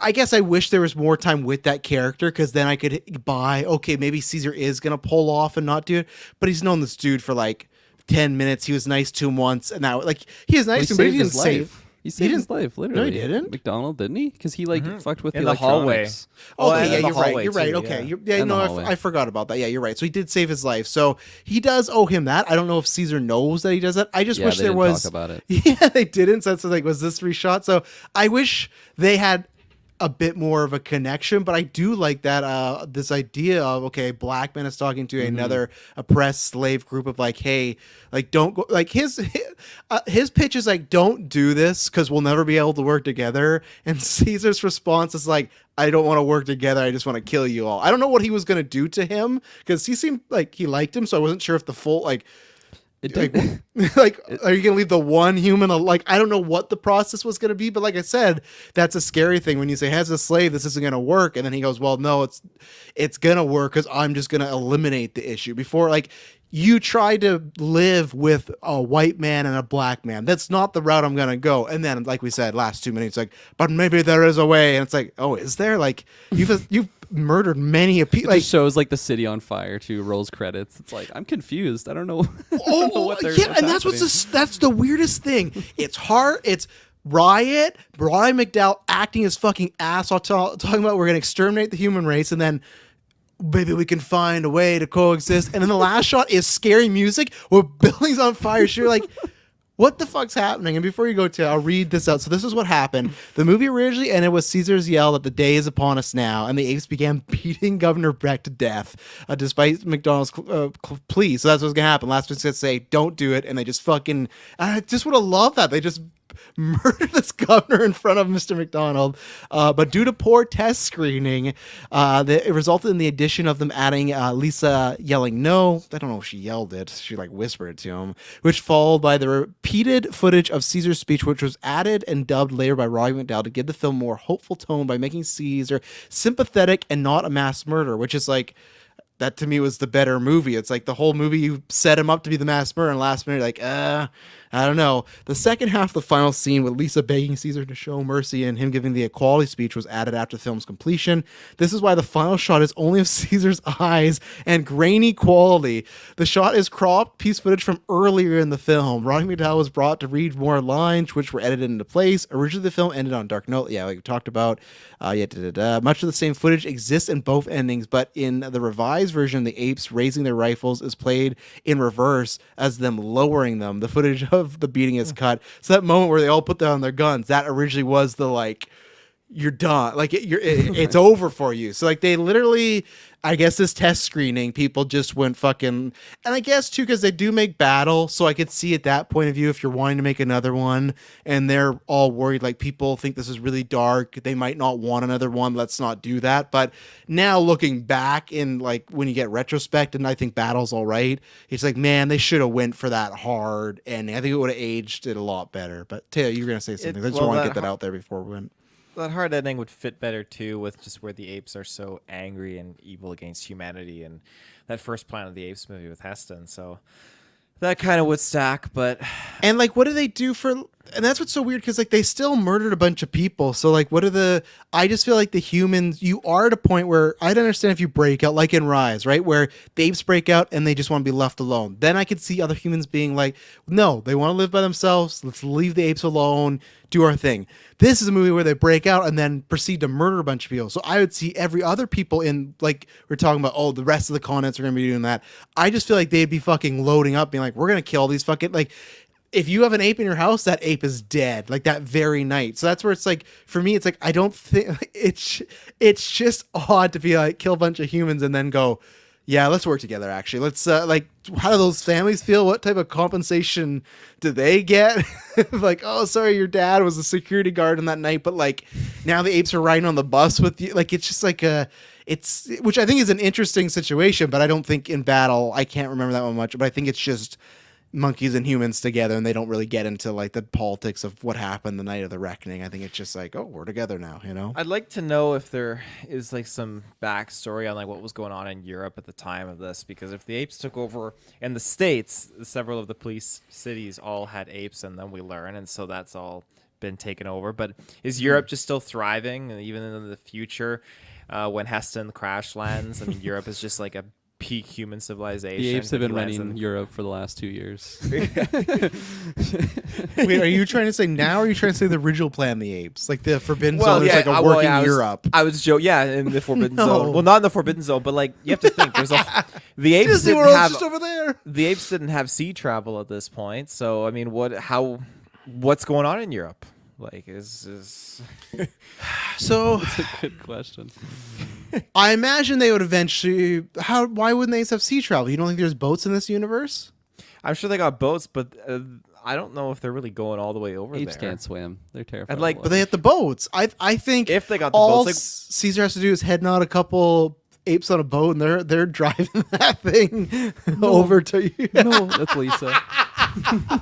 I guess I wish there was more time with that character, because then I could buy, okay, maybe Caesar is going to pull off and not do it. But he's known this dude for like 10 minutes. He was nice to him once. And now, like, he was nice to him, but he didn't save. He saved his life, literally. No, he didn't. McDonald, didn't he? Because he fucked with In the the hallway. electronics. Oh, and yeah, in the you're right. hallway You're right. too, Okay. yeah. In the hallway. I forgot about that. Yeah, you're right. So he did save his life. So he does owe him that. I don't know if Caesar knows that he does that. I just wish they there didn't was. talk about it. Yeah, they didn't. So it's like, was this reshot? So I wish they had a bit more of a connection, but I do like that this idea of, okay, black man is talking to another oppressed slave group of like, hey, like, don't go, like his pitch is like, don't do this because we'll never be able to work together. And Caesar's response is like, I don't want to work together, I just want to kill you all. I don't know what he was going to do to him, because he seemed like he liked him, so I wasn't sure if the full like are you gonna leave the one human like, I don't know what the process was gonna be, but like I said, that's a scary thing when you say, as a slave this isn't gonna work, and then he goes, well, no, it's gonna work because I'm just gonna eliminate the issue. Before, like, you try to live with a white man and a black man, that's not the route I'm gonna go. And then, like we said, last 2 minutes, like, but maybe there is a way, and it's like, oh, is there? Like, you've murdered many people. Like, Like, shows like the city on fire too, rolls credits. It's like, I'm confused. I don't know. That's the weirdest thing. It's hard. It's Riot, Brian McDowell acting his fucking ass off, talking about we're gonna exterminate the human race, and then maybe we can find a way to coexist. And then the last shot is scary music with buildings on fire. So you're like, what the fuck's happening? And before you go to, I'll read this out. So this is what happened. The movie originally ended with Caesar's yell that the day is upon us now, and the apes began beating Governor Breck to death, despite McDonald's plea. So that's what's gonna happen. Last one's gonna say, don't do it, and they just fucking, I just would have loved that. They just murder this governor in front of Mr. McDonald. But due to poor test screening, it resulted in the addition of them adding Lisa yelling no. I don't know if she yelled it. She like whispered it to him, which followed by the repeated footage of Caesar's speech, which was added and dubbed later by Roddy McDowell to give the film more hopeful tone by making Caesar sympathetic and not a mass murderer, which is like, that to me was the better movie. It's like the whole movie you set him up to be the mass murderer, and last minute you're like, I don't know. The second half of the final scene with Lisa begging Caesar to show mercy and him giving the equality speech was added after the film's completion. This is why the final shot is only of Caesar's eyes and grainy quality. The shot is cropped piece footage from earlier in the film. Roddy McDowall was brought to read more lines, which were edited into place. Originally, the film ended on Dark Note. Yeah, like we talked about. Much of the same footage exists in both endings, but in the revised version, the apes raising their rifles is played in reverse as them lowering them. The footage of the beating is cut. So that moment where they all put down their guns, that originally was the like, you're done. Like it's over for you. So like they literally, I guess this test screening, people just went fucking, and I guess too, because they do make Battle. So I could see at that point of view, if you're wanting to make another one and they're all worried, like people think this is really dark, they might not want another one. Let's not do that. But now looking back in like when you get retrospect, and I think Battle's all right. It's like, man, they should have went for that hard ending. I think it would have aged it a lot better. But Taylor, you were going to say something. I just want to get that out there before we went. That hard ending would fit better too with just where the apes are so angry and evil against humanity, and that first Planet of the Apes movie with Heston. So that kind of would stack, but and like, what do they do for? And that's what's so weird because like they still murdered a bunch of people. So like, what are the? I just feel like the humans. You are at a point where I'd understand if you break out, like in Rise, right, where the apes break out and they just want to be left alone. Then I could see other humans being like, no, they want to live by themselves. Let's leave the apes alone. Do our thing. This is a movie where they break out and then proceed to murder a bunch of people. So I would see every other people in, like we're talking about, oh, the rest of the continents are going to be doing that. I just feel like they'd be fucking loading up, being like, we're going to kill these fucking, like, if you have an ape in your house, that ape is dead, like that very night. So that's where it's like, for me, it's like, I don't think, it's just odd to be like, kill a bunch of humans and then go, yeah, let's work together. Actually, let's like, how do those families feel? What type of compensation do they get? Like, oh, sorry, your dad was a security guard on that night, but like now the apes are riding on the bus with you. Like, it's just like it's, which I think is an interesting situation, but I don't think in Battle, I can't remember that one much, but I think it's just monkeys and humans together, and they don't really get into like the politics of what happened the night of the reckoning. I think it's just like, oh, we're together now, you know. I'd like to know if there is like some backstory on like what was going on in Europe at the time of this, because if the apes took over in the States, several of the police cities all had apes, and then we learn, and so that's all been taken over. But is Europe just still thriving, and even in the future, when Heston crash lands? I mean, Europe is just like a peak human civilization. The apes have but been he lands running Europe for the last 2 years. Wait, are you trying to say now, or are you trying to say the original Planet of the Apes? Like the Forbidden Zone is like a working Europe. I was joking. Yeah, in the Forbidden Zone. Well, not in the Forbidden Zone, but like you have to think. There's the apes Disney didn't World's have just over there. the apes didn't have sea travel at this point. So I mean, what's going on in Europe? Like is So That's a good question. I imagine they would eventually. Why wouldn't they have sea travel? You don't think there's boats in this universe? I'm sure they got boats, but I don't know if they're really going all the way over Apes there. can't swim. They're terrified. I'd like- of But they water. have the boats. I think If they got the all boats, Caesar has to do is head nod a couple apes on a boat, and they're driving that thing over to you. No, that's Lisa.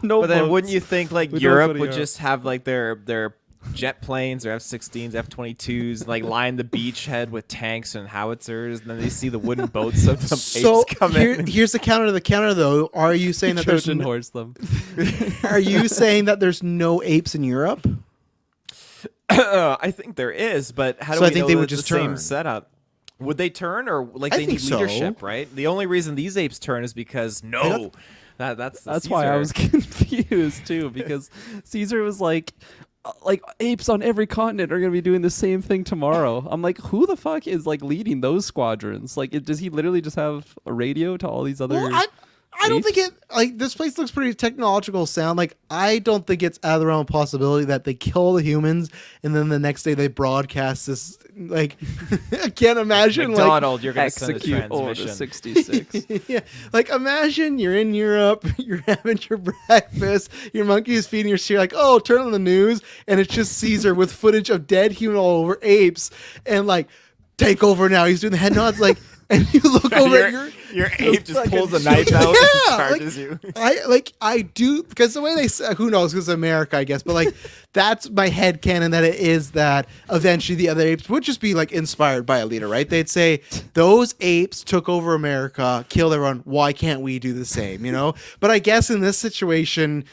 No, But then boats. wouldn't you think like We don't go Europe to would Europe. just have like their jet planes, their F-16s, F-22s, like line the beachhead with tanks and howitzers, and then they see the wooden boats of some So apes come in. here's the counter to the counter, though. Are you saying that there's Trojan horse them? Are you saying that there's no apes in Europe? I think there is, but how do So I we think know they that would it's just the same turn. setup? Would they turn, or like I they think need so. leadership, right? The only reason these apes turn is because that's Why I Caesar. was confused too, because Caesar was like apes on every continent are going to be doing the same thing tomorrow. I'm like, who the fuck is like leading those squadrons? Like, does he literally just have a radio to all these other? Well, I don't think it, like, this place looks pretty technological sound. Like, I don't think it's out of the realm of possibility that they kill the humans and then the next day they broadcast this. Like, I can't imagine, McDonald, you're going to send a Execute Order transmission. 66. like, yeah, like, imagine you're in Europe, you're having your breakfast, your monkey is feeding your sheep, like, oh, turn on the news, and it's just Caesar with footage of dead human all over apes, and like, take over now. He's doing the head nods, like, and you look over at your ape just fucking pulls a knife out Yeah, and charges you. I do, because the way they say, who knows, because America, I guess, but like that's my head canon, that it is that eventually the other apes would just be like inspired by a leader, right? They'd say those apes took over America, killed everyone, why can't we do the same, you know? But I guess in this situation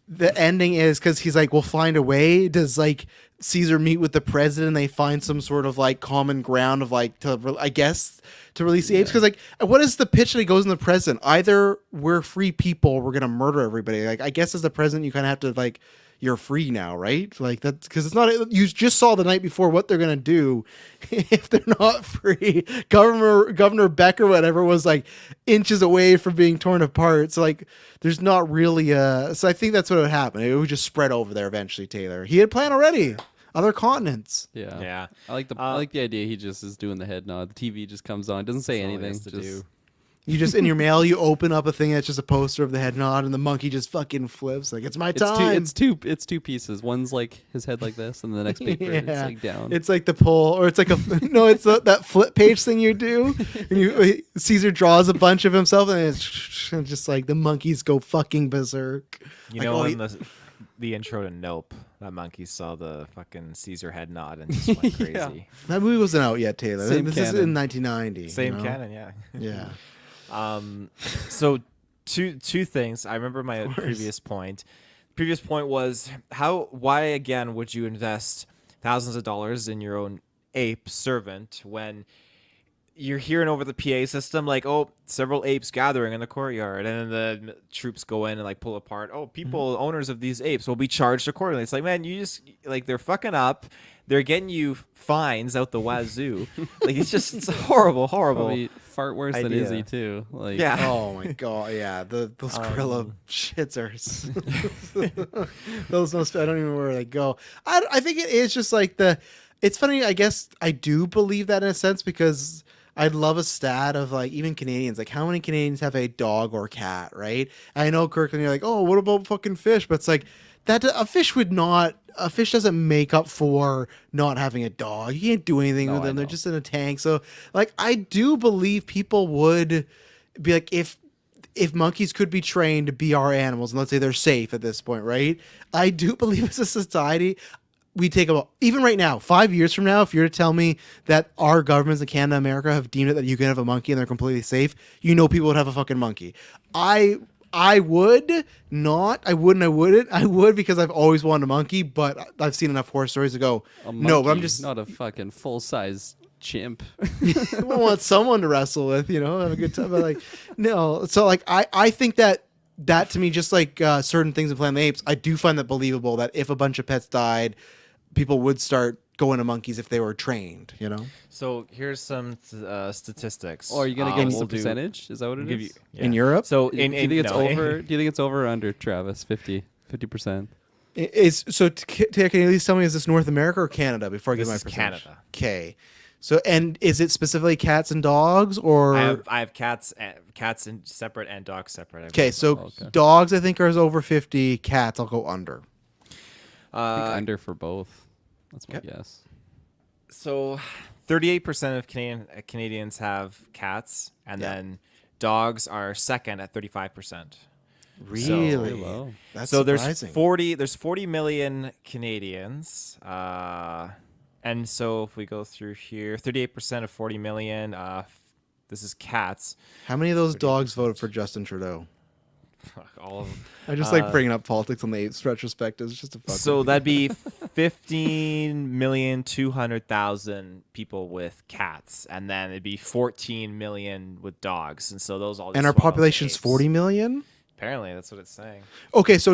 the ending is because he's like, we'll find a way. Does like Caesar meet with the president and they find some sort of like common ground of like, I guess, to release the apes? Because like, what is the pitch that he goes in the president? Either we're free people, or we're gonna murder everybody. Like, I guess as the president, you kind of have to like, you're free now, right? Like that's because it's not. You just saw the night before what they're gonna do if they're not free. Governor Beck or whatever was like inches away from being torn apart. So like, there's not really a. So I think that's what would happen. It would just spread over there eventually. Taylor, he had planned already. Other continents. Yeah. I like the idea. He just is doing the head nod. The TV just comes on. Doesn't say That's all he anything. has to Just do. You just in your mail, you open up a thing that's just a poster of the head nod, and the monkey just fucking flips like it's my time. It's two pieces. One's like his head like this, and the next paper it's like down. It's like the pull, or it's like a no. It's that flip page thing you do. And Caesar draws a bunch of himself, and it's and just like the monkeys go fucking berserk. You Like, know, oh, in the intro to Nope, that monkey saw the fucking Caesar head nod and just went crazy. Yeah. that movie wasn't out yet, Taylor. Same This is canon. in 1990. Same you know? canon, yeah. Yeah. So two things. I remember my previous point. Previous point was why again would you invest thousands of dollars in your own ape servant when you're hearing over the PA system like, oh, several apes gathering in the courtyard, and then the troops go in and like pull apart. Oh, people owners of these apes will be charged accordingly. It's like, man, you just like they're fucking up. They're getting you fines out the wazoo. Like it's horrible. Probably fart worse than idea. Izzy too. Like Yeah. Oh my god, yeah. Those gorilla shits are those must, I don't even know where they go. I think it is just like it's funny, I guess I do believe that in a sense, because I'd love a stat of like even Canadians, like how many Canadians have a dog or cat, right? I know, Kirkland, you're like, oh, what about fucking fish? But it's like that a fish doesn't make up for not having a dog. You can't do anything with I them. They're know. just in a tank. So like I do believe people would be like, if monkeys could be trained to be our animals, and let's say they're safe at this point, right? I do believe as a society, we take about, even right now, 5 years from now, if you're to tell me that our governments in Canada, America have deemed it that you can have a monkey and they're completely safe, you know people would have a fucking monkey. I would not. I wouldn't. I would, because I've always wanted a monkey, but I've seen enough horror stories to go, a no, but I'm monkey, just not a fucking full size chimp. I want someone to wrestle with, you know, have a good time. But like, no. So like, I think that to me, just like certain things in Planet of the Apes, I do find that believable that if a bunch of pets died, people would start going to monkeys if they were trained, you know? So here's some statistics. Or are you gonna give us We'll a percentage? Is that what it give is? you- yeah. In Europe? So Do you think it's no, over? Do you think it's over or under, Travis? 50%. Is so? Can you at least tell me, is this North America or Canada before I give This my is percentage? Canada. Okay. So, and is it specifically cats and dogs, or I have cats in separate and dogs separate. I okay? believe. So Okay. dogs, I think, are over 50. Cats, I'll go under. I think under for both. That's my Okay. guess. So 38% of Canadians have cats, and Yeah. then dogs are second at 35%. Really? Really low. That's So surprising. there's 40 million Canadians, and so if we go through here, 38% of 40 million. This is cats. How many of those dogs voted for Justin Trudeau? All of them. I just like bringing up politics on the Apes retrospective. It's just a fucking. So that'd be 15,200,000 people with cats, and then it'd be 14 million with dogs, and so those all. and our swell up to population's apes. 40 million. Apparently, that's what it's saying. Okay, so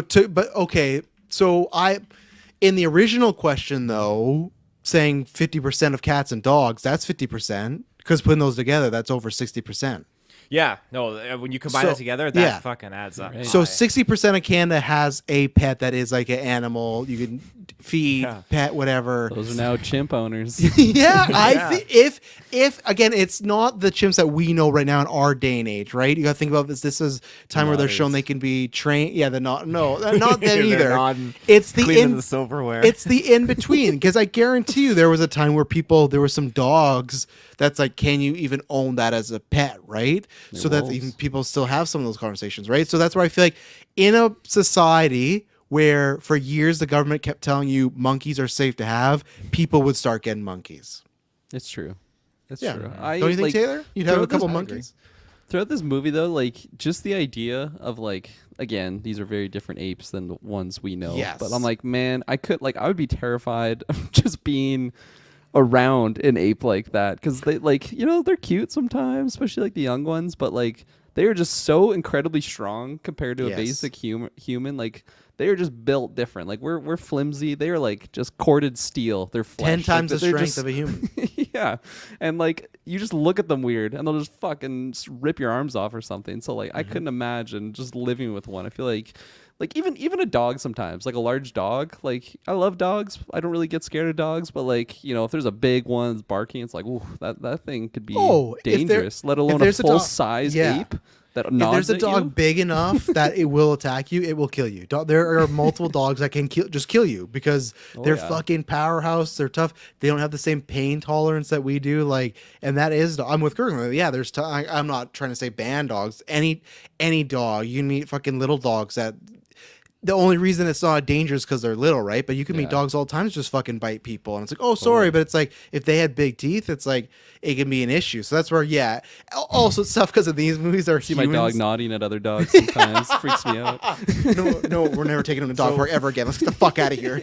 in the original question though, saying 50% of cats and dogs, that's 50%, because putting those together, that's over 60%. Yeah, no, when you combine So, it together, that yeah. fucking adds up. Right. So high. 60% of Canada has a pet that is like an animal you can feed, Yeah. pet, whatever. Those are now chimp owners. Yeah, I Yeah. think if again, it's not the chimps that we know right now in our day and age, right? You got to think about this. This is time where they're shown Nodders. they can be trained. Yeah, they're not. No, not them They're either. nodding, It's the cleaning in. the silverware. It's the in between because I guarantee you there was a time where there were some dogs that's like, can you even own that as a pet, right? So that wolves. even people still have some of those conversations, right? So that's where I feel like in a society where for years the government kept telling you monkeys are safe to have, people would start getting monkeys. It's true. It's Yeah. true. Don't you think, like, Taylor? You'd have a throughout this- couple I monkeys? Throughout this movie, though, like just the idea of like, again, these are very different apes than the ones we know. Yes. But I'm like, man, I would be terrified of just being around an ape like that because they like, they're cute sometimes, especially like the young ones, but like they are just so incredibly strong compared to Yes. a basic human. Like they are just built different. Like we're flimsy. They are like just corded steel. They're flesh. 10 times like, the they're strength just- of a human. yeah, and like you just look at them weird, and they'll just fucking rip your arms off or something. So like I couldn't imagine just living with one. I feel like even a dog sometimes, like a large dog. Like I love dogs. I don't really get scared of dogs, but like if there's a big one that's barking, it's like, ooh, that thing could be Oh, if there- dangerous. Let alone a there's a dog- full size yeah. ape that If nods there's a at dog you. big enough that it will attack you, it will kill you. There are multiple dogs that can kill you because they're yeah. fucking powerhouse. They're tough. They don't have the same pain tolerance that we do. Like, and that is, I'm with Kirkland. Yeah, I'm not trying to say ban dogs. Any dog, you meet fucking little dogs that. The only reason it's not dangerous because they're little, right? But you can meet Yeah. dogs all the time that just fucking bite people, and it's like, oh, sorry, but it's like if they had big teeth, it's like it can be an issue. So that's where, yeah. Also, stuff because of these movies are See humans. my dog nodding at other dogs sometimes. Freaks me out. No, we're never taking him to dog park ever again. Let's get the fuck out of here.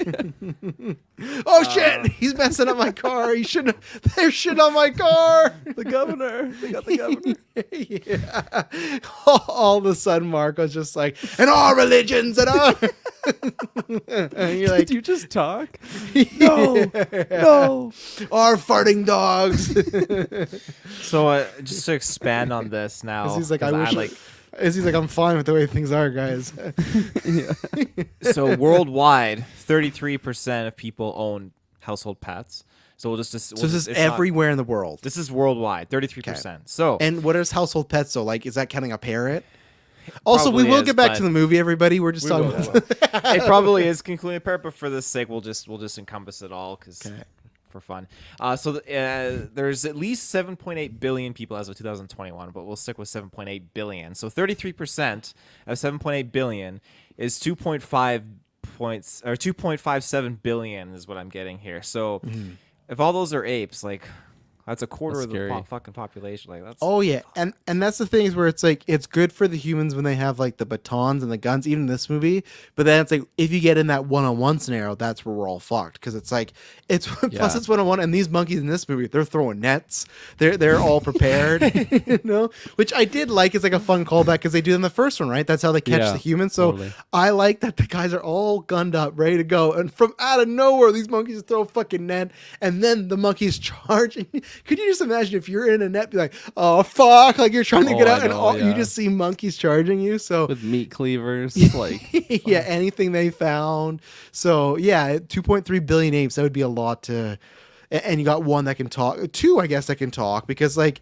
Oh shit! He's messing up my car. He shouldn't. There's shit on my car. The governor. They got the governor. Yeah. All of a sudden, Mark was just like, and all religions and all. And you're like, Did you just talk? No. No. our farting dogs. So just to expand on this now, He's like, 'cause I wish. He's like, I'm fine with the way things are, guys. So worldwide, 33% of people own household pets. So we'll just So this is everywhere in the world. This is worldwide, 33%. So And what is household pets though? Like, is that counting a parrot? Also, we Probably will is, get back but- to the movie, everybody. We're just talking about it probably is concluding part, but for this sake, we'll just encompass it all because for fun. There's at least 7.8 billion people as of 2021, but we'll stick with 7.8 billion. So 33% of 7.8 billion is 2.57 billion is what I'm getting here. So if all those are apes, like that's a quarter That's of the scary. fucking population. Like that's Oh yeah, and that's the thing is where it's like it's good for the humans when they have like the batons and the guns, even in this movie. But then it's like if you get in that one-on-one scenario, that's where we're all fucked because it's like it's plus Yeah. it's one-on-one, and these monkeys in this movie they're throwing nets, they're all prepared, which I did like. It's like a fun callback because they do it in the first one, right? That's how they catch Yeah, the humans. So totally. I like that the guys are all gunned up, ready to go, and from out of nowhere, these monkeys throw a fucking net, and then the monkeys charging. Could you just imagine if you're in a net, be like, oh fuck, like you're trying to get I out, and know, you yeah. just see monkeys charging you. So With meat cleavers, like yeah, anything they found. So yeah, 2.3 billion apes. That would be a lot to. And you got one that can talk. Two, I guess, that can talk because like.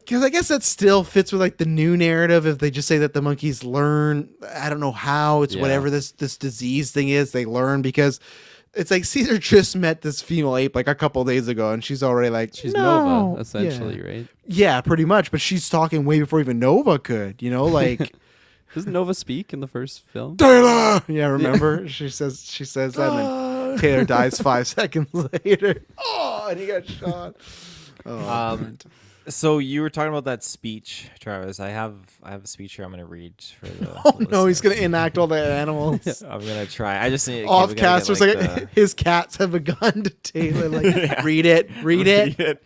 Because I guess that still fits with like the new narrative if they just say that the monkeys learn. I don't know how it's Yeah. whatever this disease thing is. They learn because it's like Caesar just met this female ape like a couple days ago, and she's already like she's no. Nova, essentially, Yeah. right? Yeah, pretty much. But she's talking way before even Nova could. You know, like Doesn't Nova speak in the first film? Taylor. Yeah, remember she says that, and then Taylor dies 5 seconds later. Oh, and he got shot. Oh, So you were talking about that speech, Travis. I have a speech here I'm gonna read for the oh no, he's listeners. gonna enact all the animals. I'm gonna try. I just need Off we gotta cast, get, was like his cats have a gun to Taylor. Like, read it. read it.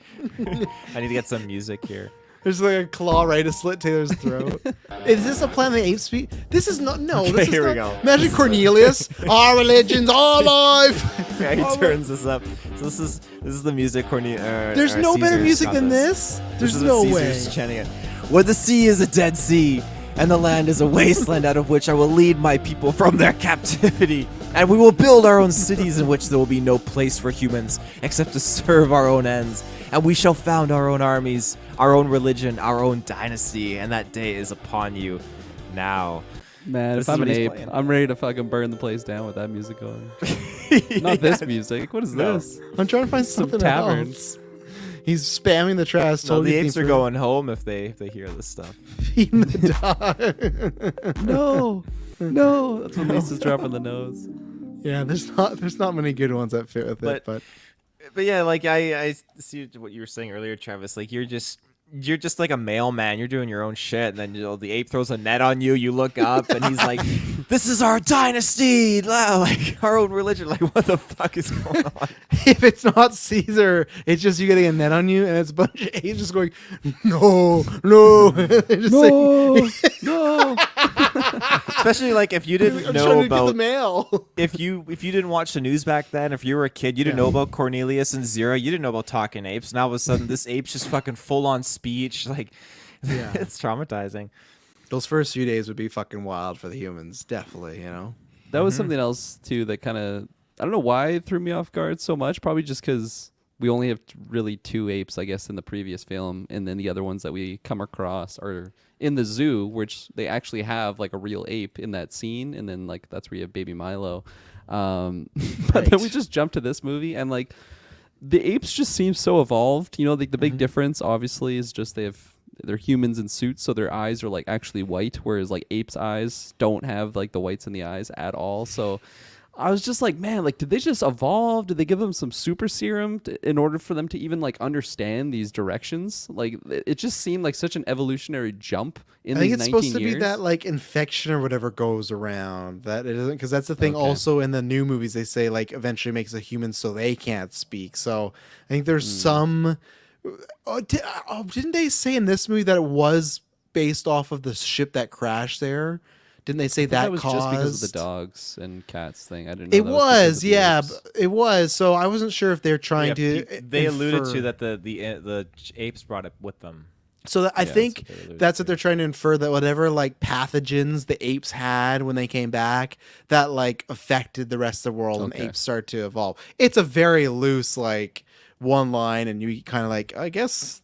I need to get some music here. There's like a claw ready to slit Taylor's throat. Is this a Planet of the Apes speech? This is not. No, this is here we not. go. Imagine Cornelius. Our religion's our life. Yeah, he turns this up. So this is the music. There's no better music than this. There's no way. Chanting it. Where the sea is a dead sea, and the land is a wasteland out of which I will lead my people from their captivity. And we will build our own cities in which there will be no place for humans except to serve our own ends. And we shall found our own armies, our own religion, our own dynasty, and that day is upon you now. Man, This if is I'm what an he's ape, playing. I'm ready to fucking burn the place down with that music going. Not this music. What is No. this? I'm trying to find something taverns. else. He's spamming the trash. No, totally the apes are for going home if they hear this stuff. feeding the dog. No, no. That's when Lisa's dropping the nose. Yeah, there's not many good ones that fit with it, but But yeah, like I see what you were saying earlier, Travis. Like you're just like a mailman. You're doing your own shit, and then the ape throws a net on you. You look up, and he's like, "This is our dynasty, like our own religion." Like, what the fuck is going on? if it's not Caesar, it's just you getting a net on you, and it's a bunch of apes just going, no, no. They're just No, no. Especially like if you didn't I'm know trying to get the about mail. if you didn't watch the news back then, if you were a kid, you didn't know about Cornelius and Zira, you didn't know about talking apes. Now all of a sudden, this ape's just fucking full on speech. Like, Yeah. it's traumatizing. Those first few days would be fucking wild for the humans, definitely. That was something else too that kind of, I don't know why it threw me off guard so much. Probably just because we only have really 2 apes, I guess, in the previous film, and then the other ones that we come across are in the zoo, which they actually have like a real ape in that scene, and then like that's where you have baby Milo. But then we just jump to this movie, and like the apes just seem so evolved. Like the big difference obviously is just they're humans in suits, so their eyes are like actually white, whereas like apes' eyes don't have like the whites in the eyes at all. So I was just like, man, like, did they just evolve? Did they give them some super serum in order for them to even like understand these directions? Like, it just seemed like such an evolutionary jump in I think these it's 19 supposed to years. be that like infection or whatever goes around. That it isn't, because that's the thing. Okay. Also in the new movies, they say like eventually makes a human so they can't speak. So I think there's some. Didn't they say in this movie that it was based off of the ship that crashed there? Didn't they say that that was caused? just because of the dogs and cats thing. I didn't know It that was, because of the yeah, apes. it was. So I wasn't sure if they're trying Yeah, to. they alluded infer- to that the apes brought it with them. So that, I Yeah, think that's what they alluded that's to. what they're trying to infer, that whatever like pathogens the apes had when they came back, that like affected the rest of the world, and Okay. apes start to evolve. It's a very loose like one line, and you kind of like, I guess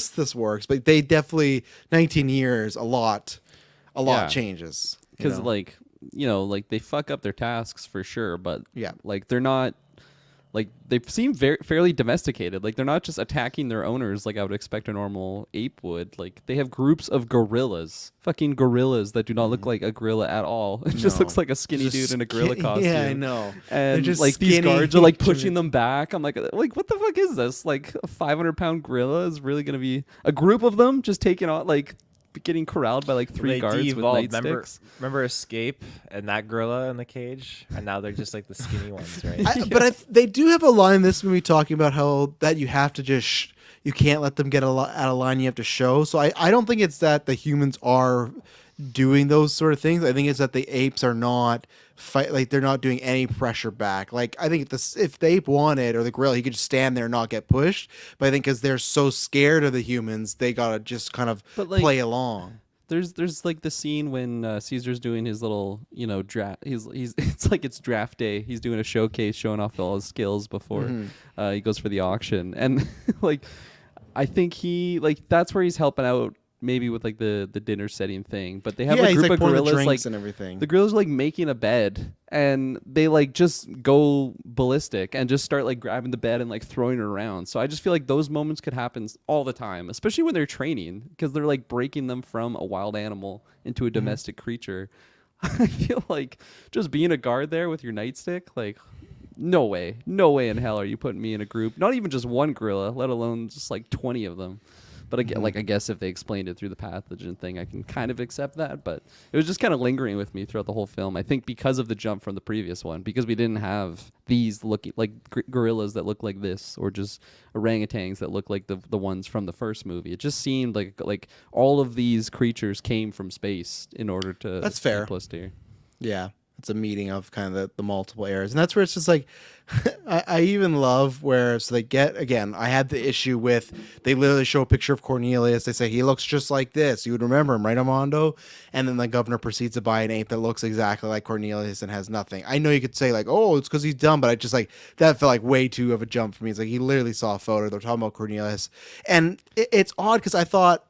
this works, but they definitely 19 years, a lot Yeah. changes Because like they fuck up their tasks for sure, but Yeah. like they're not like they seem fairly domesticated. Like they're not just attacking their owners like I would expect a normal ape would. Like they have groups of gorillas, fucking gorillas that do not look like a gorilla at all. It just No. looks like a skinny Just dude in a gorilla skinny- costume. yeah, I know. And just like these skinny guards are like pushing humans. them back. I'm like what the fuck is this? Like a 500-pound gorilla is really gonna be a group of them just taking on like getting corralled by like 3 They guards with de-evolved. nightsticks. Remember Escape and that gorilla in the cage, and now they're just like the skinny ones, right? But they do have a line in this movie talking about how that you have to just you can't let them get out of line. You have to show. So I don't think it's that the humans are doing those sort of things. I think it's that the apes are not they're not doing any pressure back. Like I think if the ape wanted, or the gorilla, he could just stand there and not get pushed. But I think because they're so scared of the humans, they gotta just kind of But, like, play along. There's like the scene when Caesar's doing his little draft. He's it's like it's draft day. He's doing a showcase, showing off all his skills before he goes for the auction. And like I think he like that's where he's helping out maybe with like the dinner setting thing. But they have a he's group like of pouring the gorillas drinks like and everything. the gorillas are like making a bed, and they like just go ballistic and just start like grabbing the bed and like throwing it around. So I just feel like those moments could happen all the time, especially when they're training, because they're like breaking them from a wild animal into a domestic creature. I feel like just being a guard there with your nightstick, like no way in hell are you putting me in a group, not even just one gorilla, let alone just like 20 of them. But again, like I guess if they explained it through the pathogen thing, I can kind of accept that. But it was just kind of lingering with me throughout the whole film. I think because of the jump from the previous one, because we didn't have these looking like gorillas that look like this, or just orangutans that look like the ones from the first movie. It just seemed like all of these creatures came from space in order to That's fair. keep us here. Yeah, it's a meeting of kind of the multiple eras, and that's where it's just like I even love where so they get again. I had the issue with they literally show a picture of Cornelius. They say he looks just like this. You would remember him, right, Armando? And then the governor proceeds to buy an ape that looks exactly like Cornelius and has nothing. I know you could say like, oh, it's because he's dumb, but I just like that felt like way too of a jump for me. It's like he literally saw a photo. They're talking about Cornelius, and it's odd because I thought.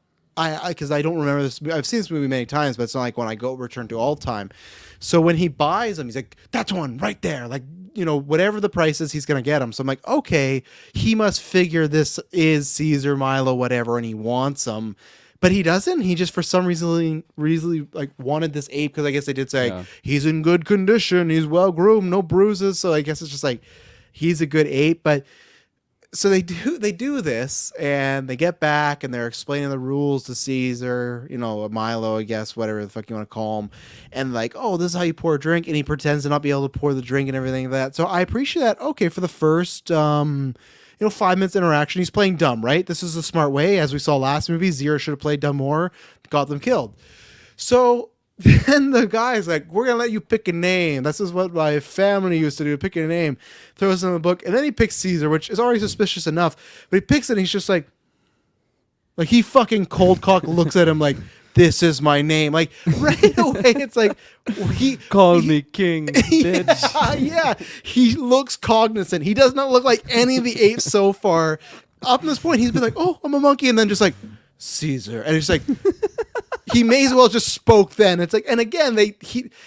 Because I don't remember this. I've seen this movie many times, but it's not like when I go return to all time. So when he buys them, he's like, "That's one right there." Like, you know, whatever the price is, he's gonna get them. So I'm like, okay, he must figure this is Caesar, Milo, whatever, and he wants them. But he doesn't. He just for some reason like wanted this ape because I guess they did say he's in good condition, he's well groomed, no bruises. So I guess it's just like he's a good ape, but. So they do this and they get back and they're explaining the rules to Caesar, you know, Milo, I guess, whatever the fuck you want to call him. And like, oh, this is how you pour a drink. And he pretends to not be able to pour the drink and everything like that. So I appreciate that. Okay. For the first, 5 minutes interaction, he's playing dumb, right? This is a smart way. As we saw last movie, Zero should have played dumb more, got them killed. So then the guy's like, we're going to let you pick a name. This is what my family used to do, pick a name. Throws in the book. And then he picks Caesar, which is already suspicious enough. But he picks it and he's just like he fucking cold cock looks at him like, this is my name. Like right away, it's like, he called me king, bitch. Yeah. He looks cognizant. He does not look like any of the apes so far. Up to this point, he's been like, oh, I'm a monkey. And then just like, Caesar. And it's like, he may as well just spoke then. It's like, and again,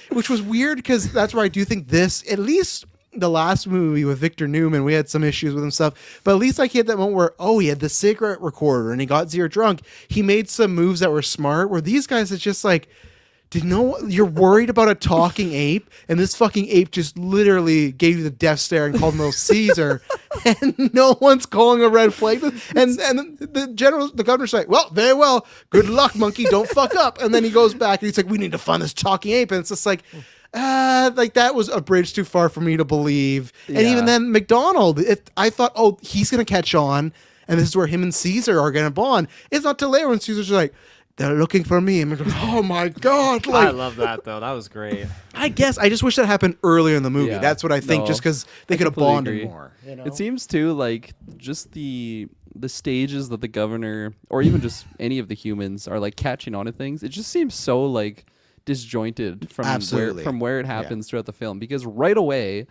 which was weird because that's where I do think this, at least the last movie with Victor Newman, we had some issues with him stuff, but at least like he had that moment where, he had the cigarette recorder and he got Zero drunk. He made some moves that were smart, where these guys, it's just like, you're worried about a talking ape, and this fucking ape just literally gave you the death stare and called him Caesar, and no one's calling a red flag. And the governor's like, well, very well, good luck, monkey, don't fuck up. And then he goes back and he's like, we need to find this talking ape, and it's just like that was a bridge too far for me to believe. And even then, McDonald, I thought, oh, he's gonna catch on, and this is where him and Caesar are gonna bond. It's not till later when Caesar's like, they're looking for me. And I'm like, oh my God. Like, I love that though. That was great. I guess I just wish that happened earlier in the movie. Yeah. That's what I think, just because they could have bonded agree. more. You know? It seems too like just the stages that the governor or even just any of the humans are like catching on to things. It just seems so like disjointed from where it happens throughout the film, because right away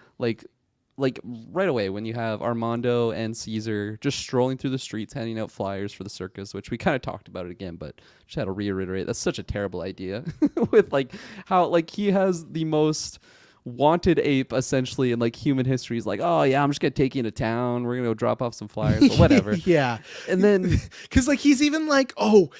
when you have Armando and Caesar just strolling through the streets handing out flyers for the circus, which we kind of talked about it again, but just had to reiterate, that's such a terrible idea. With like how like he has the most wanted ape essentially in like human history. He's like, oh yeah, I'm just gonna take you into town, we're gonna go drop off some flyers, but whatever. Yeah. And then because like he's even like, oh,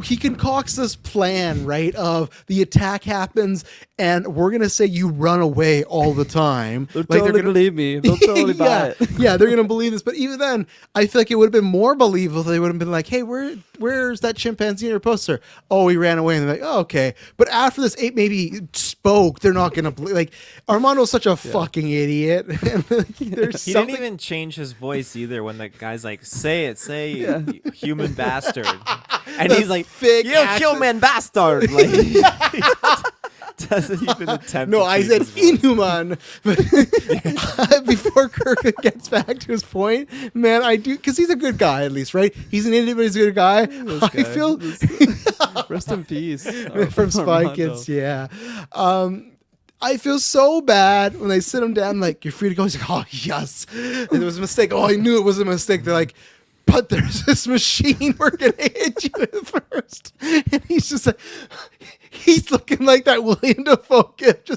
he concocts this plan, right, of the attack happens and we're gonna say you run away all the time. They'll like, totally believe me. They'll totally buy it. Yeah, they're gonna believe this. But even then, I feel like it would have been more believable if they would have been like, hey, where's that chimpanzee in your poster? Oh, he ran away. And they're like, oh, okay. But after this ape maybe spoke, they're not gonna believe. Like, Armando's such a fucking idiot. And He didn't even change his voice either when the guy's like, say it, you human bastard. And he's like, you human bastard. Like, he doesn't even attempt. No, I said inhuman. Before Kirk gets back to his point, man, I do, because he's a good guy at least, right? He's an idiot, but he's a good guy. I feel rest in peace from Spy Kids. Yeah. I feel so bad when they sit him down, like, you're free to go. He's like, oh, yes. And it was a mistake. Oh, I knew it was a mistake. They're like, but there's this machine we're going to hit you with first. And he's just like, he's looking like that William Dafoe kid.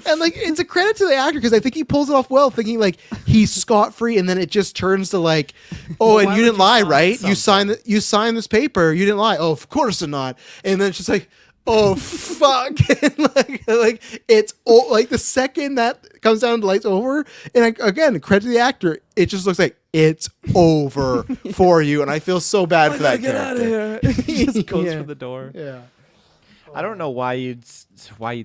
And like, it's a credit to the actor because I think he pulls it off well, thinking like he's scot-free, and then it just turns to like, oh, and you didn't lie, right? You signed this paper. You didn't lie. Oh, of course not. And then it's just like, oh fuck, and like it's like the second that comes down, the lights over, and again, credit to the actor, it just looks like it's over for you, and I feel so bad for that Get out of character. here. He just goes Yeah. for the door. Yeah. I don't know why you'd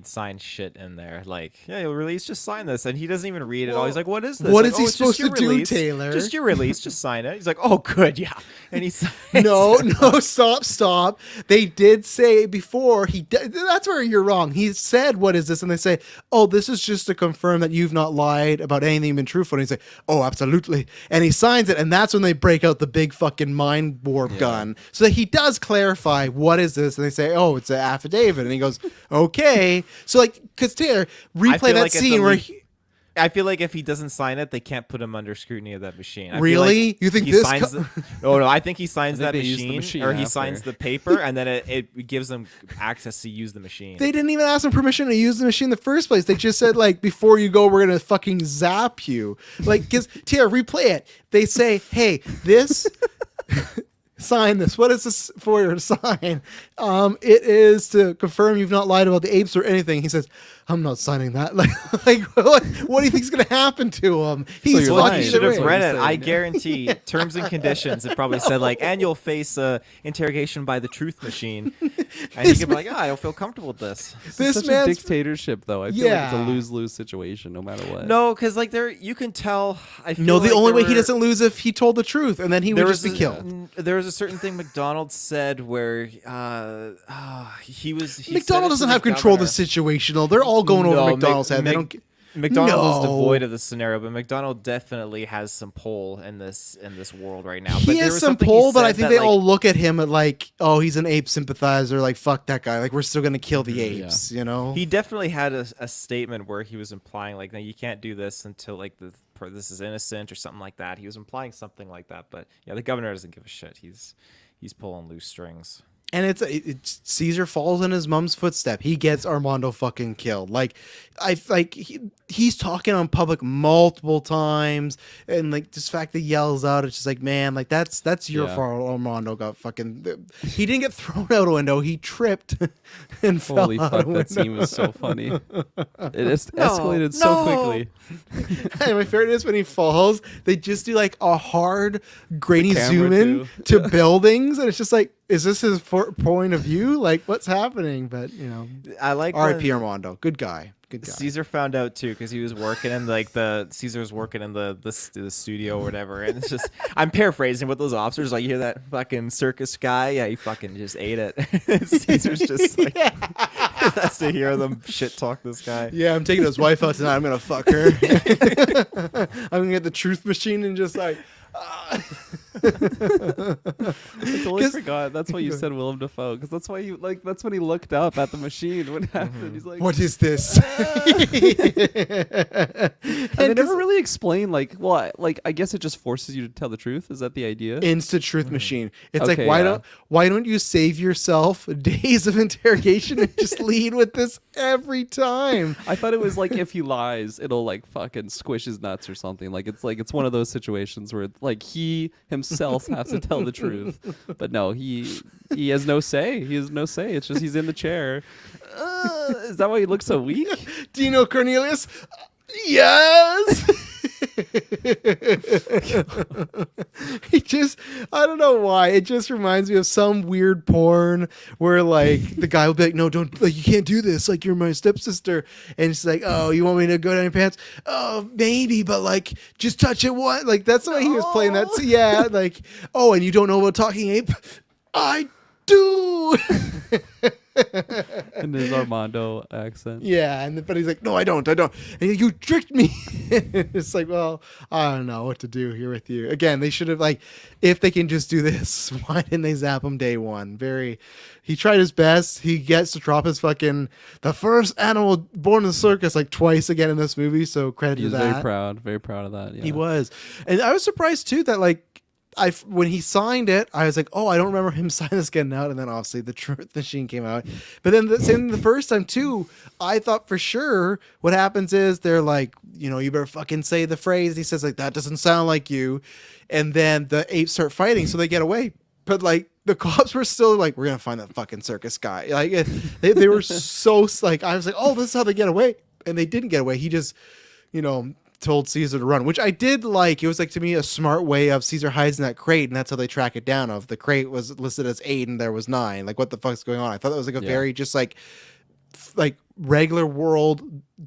sign shit in there. Like, yeah, you'll release, just sign this, and he doesn't even read it all. He's like, "What is this? What Like, is he it's just supposed your to do, release. Taylor? Just your release. Just sign it." He's like, "Oh, good, yeah." And he signs No, it. no, stop. They did say before that's where you're wrong. He said, "What is this?" And they say, "Oh, this is just to confirm that you've not lied about anything you've been truthful." And he's like, "Oh, absolutely." And he signs it, and that's when they break out the big fucking mind warp gun. So that he does clarify, "What is this?" And they say, "Oh, it's an affidavit." And he goes, "Okay." So like, because Taylor, replay feel that like it's scene a where. leak. I feel like if he doesn't sign it, they can't put him under scrutiny of that machine. I feel Really? like You think he this signs no, I think he signs I think that they use the machine, machine or he after. signs the paper, and then it gives them access to use the machine. They didn't even ask him permission to use the machine in the first place. They just said, like, before you go, we're going to fucking zap you. Like, because, Tara, replay it. They say, hey, this, sign this. What is this for to sign? It is to confirm you've not lied about the apes or anything. He says, I'm not signing that. Like what do you think's going to happen to him? He's you're Well, lying. he fucking should have That's what read you're it. saying, I yeah. guarantee terms and conditions. It probably said like, and you'll face interrogation by the truth machine. And he could be like, I don't feel comfortable with this. This Such a man's dictatorship, though. I feel like it's a Yeah. lose-lose situation, no matter what. No, because like you can tell. I feel No, the like only there way he were- doesn't lose if he told the truth, and then he would there just was be a- killed. There was a certain thing McDonald said where he was. He said it McDonald to doesn't the have control of the governor. situation, though. They're all going over No, McDonald's head. They don't. McDonald is No. devoid of the scenario, but McDonald definitely has some pull in this world right now. But He there has was some something he pull, but I said think that, they like, all look at him at like, oh, he's an ape sympathizer. Like, fuck that guy. Like, we're still gonna kill the Yeah. apes. You know. He definitely had a statement where he was implying like, no, you can't do this until like this is innocent or something like that. He was implying something like that. But yeah, the governor doesn't give a shit. He's pulling loose strings. And it's Caesar falls in his mom's footstep. He gets Armando fucking killed. Like, he's talking on public multiple times, and like this fact that he yells out, it's just like, man, like that's your Yeah. fault. Armando got fucking. He didn't get thrown out a window. He tripped and fell Holy out fuck, a window. that scene was so funny. It escalated so quickly. And my favorite is when he falls, they just do like a hard, grainy camera zoom in too. to buildings, and it's just like, is this his point of view? Like, what's happening? But you know, I like R.I.P. when Armando, good guy, good guy. Caesar found out too because he was working in like Caesar's working in the studio or whatever, and it's just I'm paraphrasing what those officers like. You hear that fucking circus guy? Yeah, he fucking just ate it. Caesar's just like has to hear them shit talk this guy. Yeah, I'm taking his wife out tonight. I'm gonna fuck her. I'm gonna get the truth machine and just like. I totally 'Cause- forgot. That's why you said Willem Dafoe, because that's why you like. That's when he looked up at the machine when it happened. He's like, What is this? And they never really explain like what. Like I guess it just forces you to tell the truth. Is that the idea? Instant truth machine. It's Okay, like yeah. why don't you save yourself days of interrogation and just lead with this every time? I thought it was like if he lies, it'll like fucking squish his nuts or something. Like it's one of those situations where like he himself has to tell the truth, but no, he has no say. He has no say. It's just he's in the chair. Is that why he looks so weak? Do you know Cornelius? Yes. He just, I don't know why. It just reminds me of some weird porn where like the guy will be like, no, don't, like, you can't do this. Like, you're my stepsister. And she's like, oh, you want me to go down your pants? Oh, maybe, but like, just touch it once. Like, that's the way he was playing that. So, yeah. Like, oh, and you don't know about talking ape? I do. In his Armando accent. Yeah, but he's like, no, I don't. And you tricked me. It's like, well, I don't know what to do here with you. Again, they should have like, if they can just do this, why didn't they zap him day one? He tried his best. He gets to drop his fucking the first animal born in the circus like twice again in this movie. So credit He to was that. very proud of that. Yeah. He was, and I was surprised too that like. When he signed it, I was like, oh, I don't remember him signing this getting out. And then obviously the truth machine came out. But then the first time too, I thought for sure what happens is they're like, you know, you better fucking say the phrase. He says like, that doesn't sound like you. And then the apes start fighting. So they get away. But like the cops were still like, we're gonna find that fucking circus guy. Like they were so like, I was like, oh, this is how they get away, and they didn't get away. He just, told Caesar to run, which I did like. It was like, to me, a smart way of Caesar hides in that crate, and that's how they track it down. Of the crate was listed as 8 and there was 9. Like, what the fuck's going on? I thought that was like a very just like regular world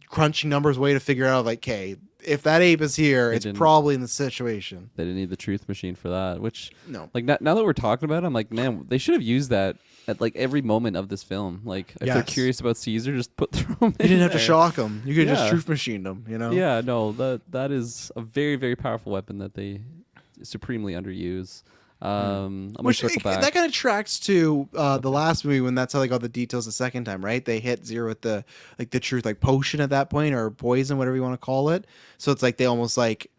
crunching numbers way to figure out like, okay, if that ape is here, it's probably in the situation. They didn't need the truth machine for that. Which no, like now that we're talking about it, I'm like, man, they should have used that at like every moment of this film. Like, if they're curious about Caesar, just throw him. You didn't have to shock him. You could just truth machine him. Yeah, no, that is a very, very powerful weapon that they supremely underuse. I'm gonna circle back. That kind of tracks to the last movie when that's how they got the details the second time, right? They hit Zero with the truth potion at that point, or poison, whatever you want to call it. So it's like they almost like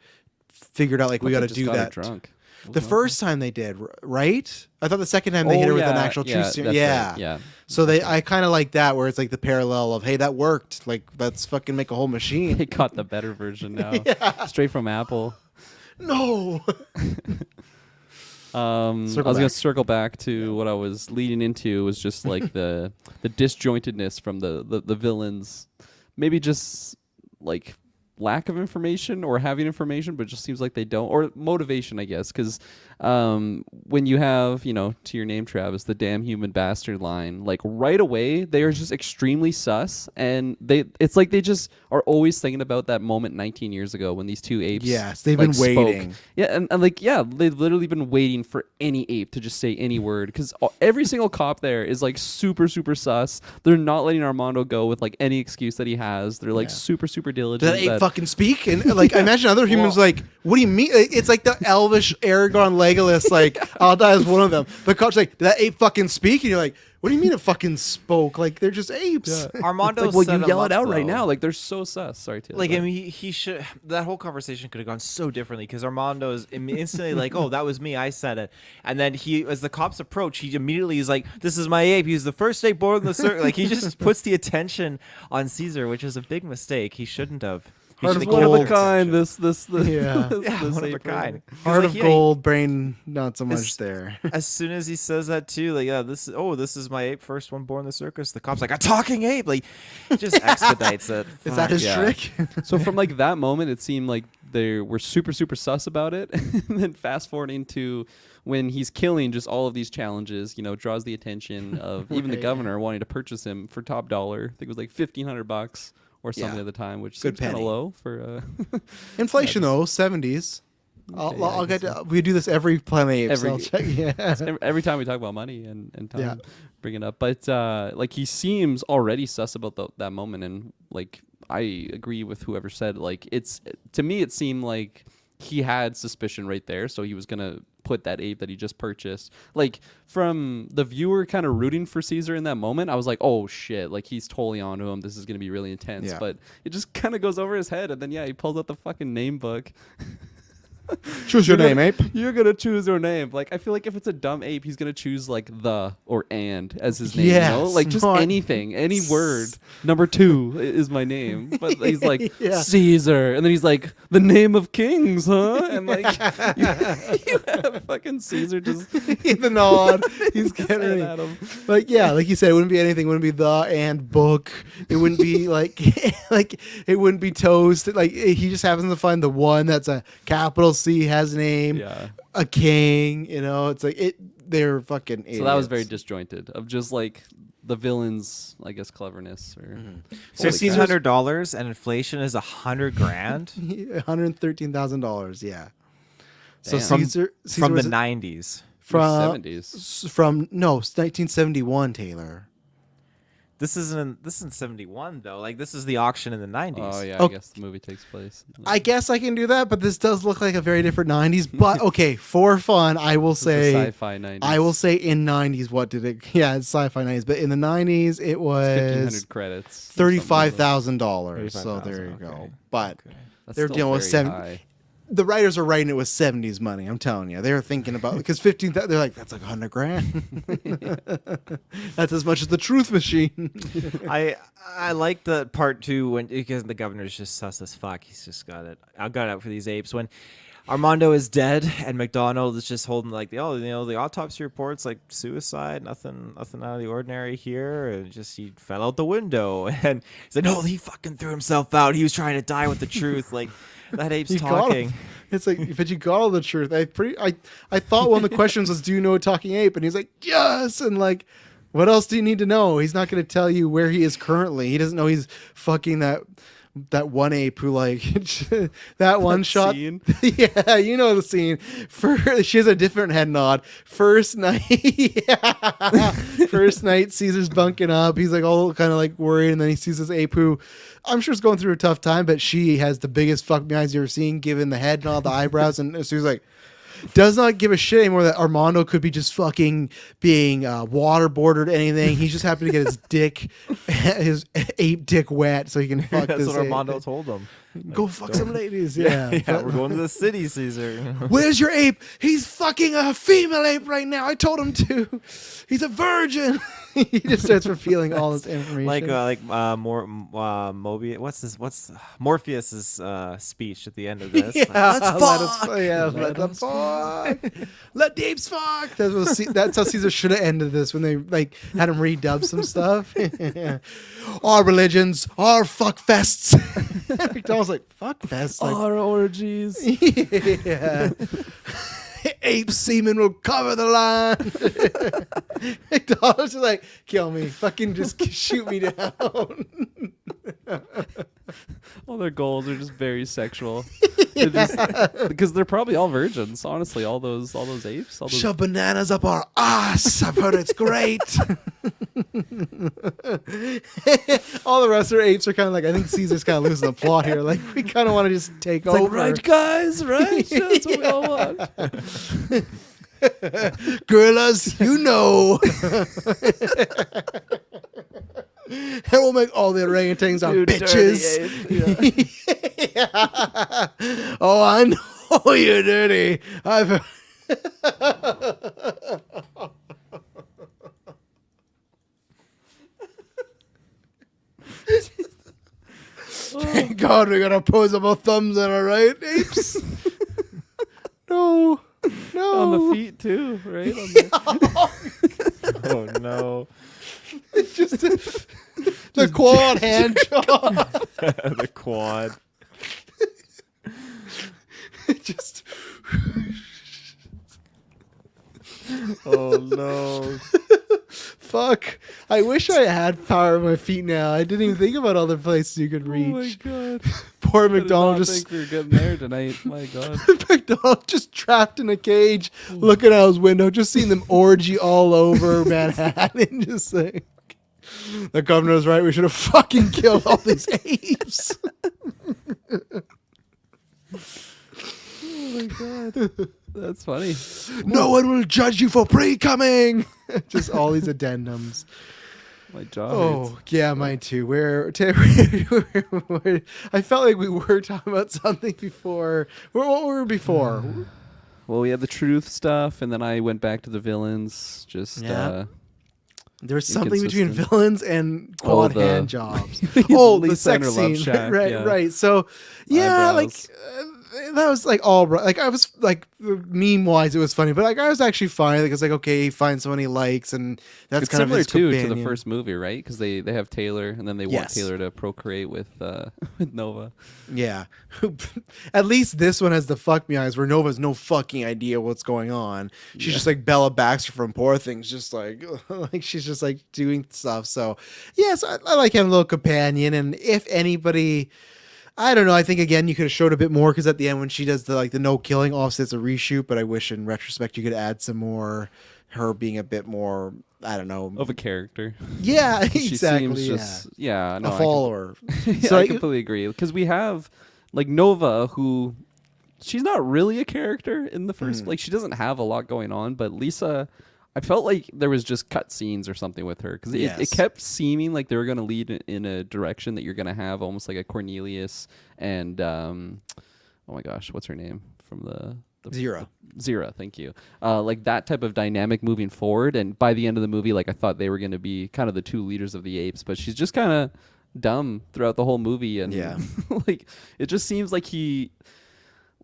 figured out we got to do that. Drunk. The first time they did, right? I thought the second time they hit her with an actual truth serum. Yeah. Right. Yeah. So I kind of like that, where it's like the parallel of, hey, that worked. Like, let's fucking make a whole machine. They got the better version now. Straight from Apple. No. I was gonna circle back to what I was leading into, was just like the disjointedness from the villains, maybe just like lack of information or having information, but it just seems like they don't, or motivation, I guess, because when you have, to your name, Travis, the damn human bastard line, like right away they are just extremely sus, and it's like they just are always thinking about that moment 19 years ago when these two apes they've been waiting spoke. They've literally been waiting for any ape to just say any word, because every single cop there is like super super sus. They're not letting Armando go with like any excuse that he has. They're like super super diligent. Did that ape fucking speak? And like I imagine other humans like, what do you mean? It's like the elvish Aragorn Legolas, like, I'll die as one of them. The cop's like, did that ape fucking speak? And you're like, what do you mean it fucking spoke? Like, they're just apes. Yeah. Armando, well, you yell it out right now. Like, they're so sus. Sorry, Taylor. Like, I mean, he should. That whole conversation could have gone so differently, because Armando is instantly like, "Oh, that was me. I said it." And then as the cops approach, he immediately is like, "This is my ape. He's the first ape born in the circle." Like, he just puts the attention on Caesar, which is a big mistake. He shouldn't have. One of a kind. This one of a kind. Heart of gold, brain not so much there. As soon as he says that too, like, this is my ape, first one born in the circus. The cop's like, a talking ape, like, just expedites it. Is that his trick? So from like that moment, it seemed like they were super super sus about it, and then fast forwarding to when he's killing just all of these challenges, draws the attention of even the governor wanting to purchase him for top dollar. I think it was like $1,500. Or something at the time, which seems kind of low for inflation though. 70s. I'll get to, we do this every Planet Apes. Every time we talk about money and time, bring it up. But like, he seems already sus about that moment, and like, I agree with whoever said, like, to me it seemed like he had suspicion right there, so he was gonna put that ape that he just purchased. Like, from the viewer kind of rooting for Caesar in that moment, I was like, oh shit, like, he's totally onto him. This is gonna be really intense. But it just kind of goes over his head, and then he pulls out the fucking name book. Choose your name, ape. You're gonna choose your name. Like, I feel like if it's a dumb ape, he's gonna choose like the or and as his name. Like, just anything, any word. Number 2 is my name, but he's like Caesar, and then he's like, the name of kings, huh? And like, you have fucking Caesar just the nod. He's getting at him. Like, like you said, it wouldn't be anything. It wouldn't be the and book. It wouldn't be like like, it wouldn't be toast. Like, he just happens to find the one that's a capital C, has a name, a king, it's like they're fucking idiots. So that was very disjointed of just like the villain's, I guess, cleverness. Or so $1,600 and inflation is $100,000. $113,000. Yeah. So Caesar from the 90s, from 70s, from 1971. Taylor. This isn't 71 though. Like, this is the auction in the 90s. Oh yeah, I guess the movie takes place. I guess I can do that, but this does look like a very different 90s. But okay, for fun, I will say sci-fi 90s. I will say in 90s, what did it? Yeah, it's sci-fi 90s, but in the 90s it was 1,500 credits, $35,000. So there you go. But they're dealing with 7. The writers are writing it with 70s money. I'm telling you, they were thinking about, because 15. They're like, that's like $100,000. That's as much as the truth machine. I like the part too, because the governor's just sus as fuck. He's just got it out for these apes. When Armando is dead, and McDonald is just holding like, the autopsy reports like suicide, nothing out of the ordinary here, and just he fell out the window, and he's like, no, he fucking threw himself out. He was trying to die with the truth, like that ape's You got talking. him. It's like, but you got all the truth. I thought one of the questions was, do you know a talking ape? And he's like, yes. And like, what else do you need to know? He's not going to tell you where he is currently. He doesn't know he's fucking that one ape who like that one shot. scene. Yeah, you know the scene. She has a different head nod. First night, yeah. First night, Caesar's bunking up. He's like all kind of like worried, and then he sees this ape who I'm sure is going through a tough time, but she has the biggest fuck me eyes you ever seen, given the head nod, the eyebrows, and so he's like, does not give a shit anymore that Armando could be just fucking being waterboarded or anything. He's just happy to get his dick, his ape dick wet so he can fuck That's this what ape. Armando told him. Go fuck some ladies. Yeah. Yeah, we're going to the city, Caesar. Where's your ape? He's fucking a female ape right now. I told him to. He's a virgin. He just starts revealing all this information. Mobius. What's Morpheus's speech at the end of this? Yeah, Like, let's fuck. let them fuck. Let the apes fuck. That's how Caesar should have ended this when they like had him redub some stuff. Our religions are fuck fests. McDonald's like fuck fests. Like, Our orgies. yeah. Ape semen will cover the line. McDonald's is like, kill me. Fucking just shoot me down. All their goals are just very sexual. Because they're probably all virgins, honestly. All those apes. All those Shove bananas up our ass. I've heard it's great. All the rest of our apes are kind of like, I think Caesar's kind of losing the plot here. Like, we kind of want to just take over. like, right, guys, right? That's what we all want. Gorillas, you know. And we'll make all the orangutans our You bitches. dirty ape. Yeah. Oh, I know you're dirty. I've. Thank God we got opposable thumbs on our right, apes. No. On the feet, too, right? On the- Oh no. Just the quad hand job. The quad. Just. Oh no. Fuck. I wish I had power on my feet now. I didn't even think about other places you could Oh my reach. god. Poor I did McDonald not just think we were getting there tonight. My god. McDonald just trapped in a cage, looking out his window, just seeing them orgy all over Manhattan. Just like, the governor's right. We should have fucking killed all these apes. Oh my god. That's funny. No one will judge you for pre-coming. Just all these addendums. My jaw Oh hurts. yeah, mine too. I felt like we were talking about something before. What were we before? Well, we had the truth stuff, and then I went back to the villains. Just Yeah. There's something between Inconsistent. villains and quad the- hand jobs. Oh, the Lisa and sex her love scene. shack, Right, yeah. right. So yeah, Eyebrows. that was like all right. Like I was like meme wise, it was funny, but like I was actually fine. Like it's like okay, he finds someone he likes, and that's It's kind of similar his too to companion. the first movie, right? Because they have Taylor, and then they want Yes. Taylor to procreate with with Nova. Yeah. At least this one has the fuck me eyes where Nova's no fucking idea what's going on. She's just like Bella Baxter from Poor Things, just like like she's just like doing stuff. So yes, I like having a little companion, and if anybody, I don't know. I think again you could have showed a bit more because at the end when she does the no killing, obviously it's a reshoot. But I wish in retrospect you could add some more her being a bit more. I don't know. Of a character. Yeah, She exactly. seems just no, a follower. So I completely agree because we have like Nova, who she's not really a character in the first. Like she doesn't have a lot going on, but Lisa, I felt like there was just cut scenes or something with her because it Yes. kept seeming like they were going to lead in a direction that you're going to have almost like a Cornelius and oh my gosh, what's her name from the Zero. Zira, thank you. Like that type of dynamic moving forward, and by the end of the movie, like I thought they were going to be kind of the two leaders of the apes, but she's just kind of dumb throughout the whole movie, and Yeah. like it just seems like he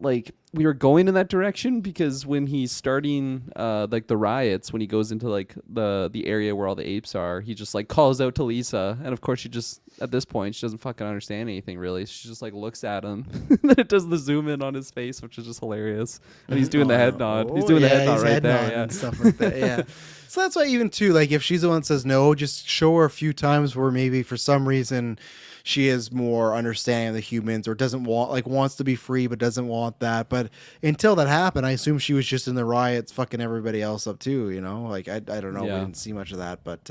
like we were going in that direction because when he's starting like the riots, when he goes into like the area where all the apes are, he just like calls out to Lisa, and of course she just at this point she doesn't fucking understand anything really. She just like looks at him, and then it does the zoom in on his face, which is just hilarious. And he's doing the head nod. He's doing the head nod right there, and stuff like that. Yeah. So that's why even too, like if she's the one that says no, just show her a few times where maybe for some reason she is more understanding of the humans or doesn't want wants to be free but doesn't want that. But until that happened, I assume she was just in the riots fucking everybody else up too, you know? Like I don't know, we didn't see much of that, but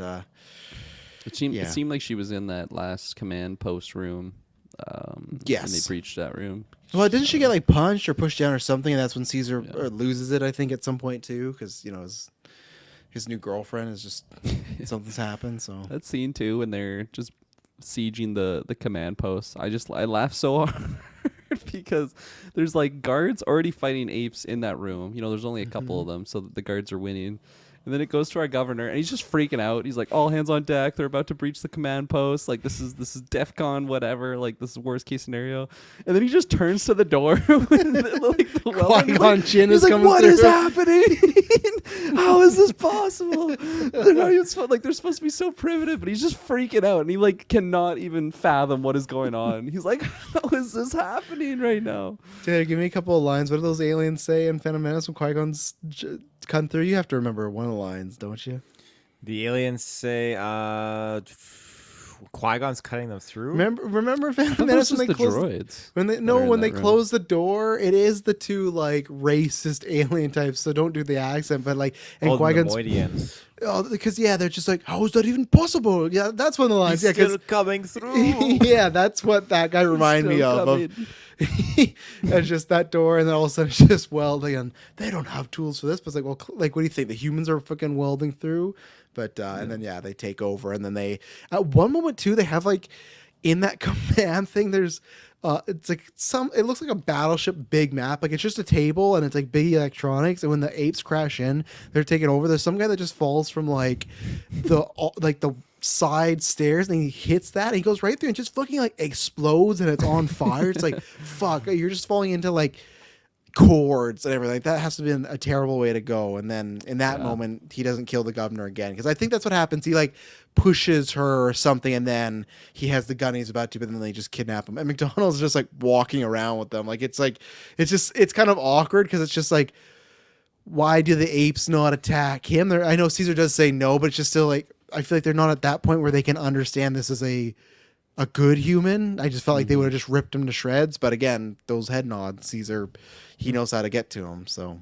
it seemed like she was in that last command post room. Yes. When they breached that room. Well, didn't she get like punched or pushed down or something? And that's when Caesar loses it, I think, at some point too, because you know his new girlfriend is just something's happened. So that scene too, when they're just sieging the command post, I laughed so hard because there's like guards already fighting apes in that room. You know, there's only a couple of them, so the guards are winning. And then it goes to our governor, and he's just freaking out. He's like, "All hands on deck! They're about to breach the command post. Like this is DEFCON, whatever. Like this is worst case scenario." And then he just turns to the door. Qui-Gon Jinn is like, coming "What through. is happening? How is this possible? They're not even they're supposed to be so primitive." But he's just freaking out, and he like cannot even fathom what is going on. He's like, "How is this happening right now?" Dude, give me a couple of lines. What do those aliens say in Phantom Menace when Qui-Gon's come through? You have to remember one of the lines, don't you? The aliens say, Qui-Gon's cutting them through. Remember Phantom That was Menace when just they the close droids. when they close the door, it is the two like racist alien types. So don't do the accent, but like and the Qui-Gon's Neimoidians. oh, because they're just like, how is that even possible? Yeah, that's one of the lines. He's Yeah, still coming through. yeah, that's what that guy reminded me of. It's just that door, and then all of a sudden it's just welding, and they don't have tools for this. But it's like, well, like, what do you think? The humans are fucking welding through, but and then they take over, and then they at one moment too, they have like in that command thing. There's it's like it looks like a battleship big map, like it's just a table, and it's like big electronics. And when the apes crash in, they're taking over. There's some guy that just falls from like the side stairs, and he hits that and he goes right through and just fucking like explodes, and it's on fire. It's like fuck, you're just falling into like cords and everything. Like, that has to be a terrible way to go. And then in that moment he doesn't kill the governor again, because I think that's what happens. He like pushes her or something, and then he has the gun he's about to, but then they just kidnap him, and McDonald's just like walking around with them. Like it's kind of awkward, because it's just like, why do the apes not attack him? I know Caesar does say no, but it's just still like, I feel like they're not at that point where they can understand this is a good human. I just felt like they would have just ripped him to shreds. But again, those head nods, Caesar, he knows how to get to him. So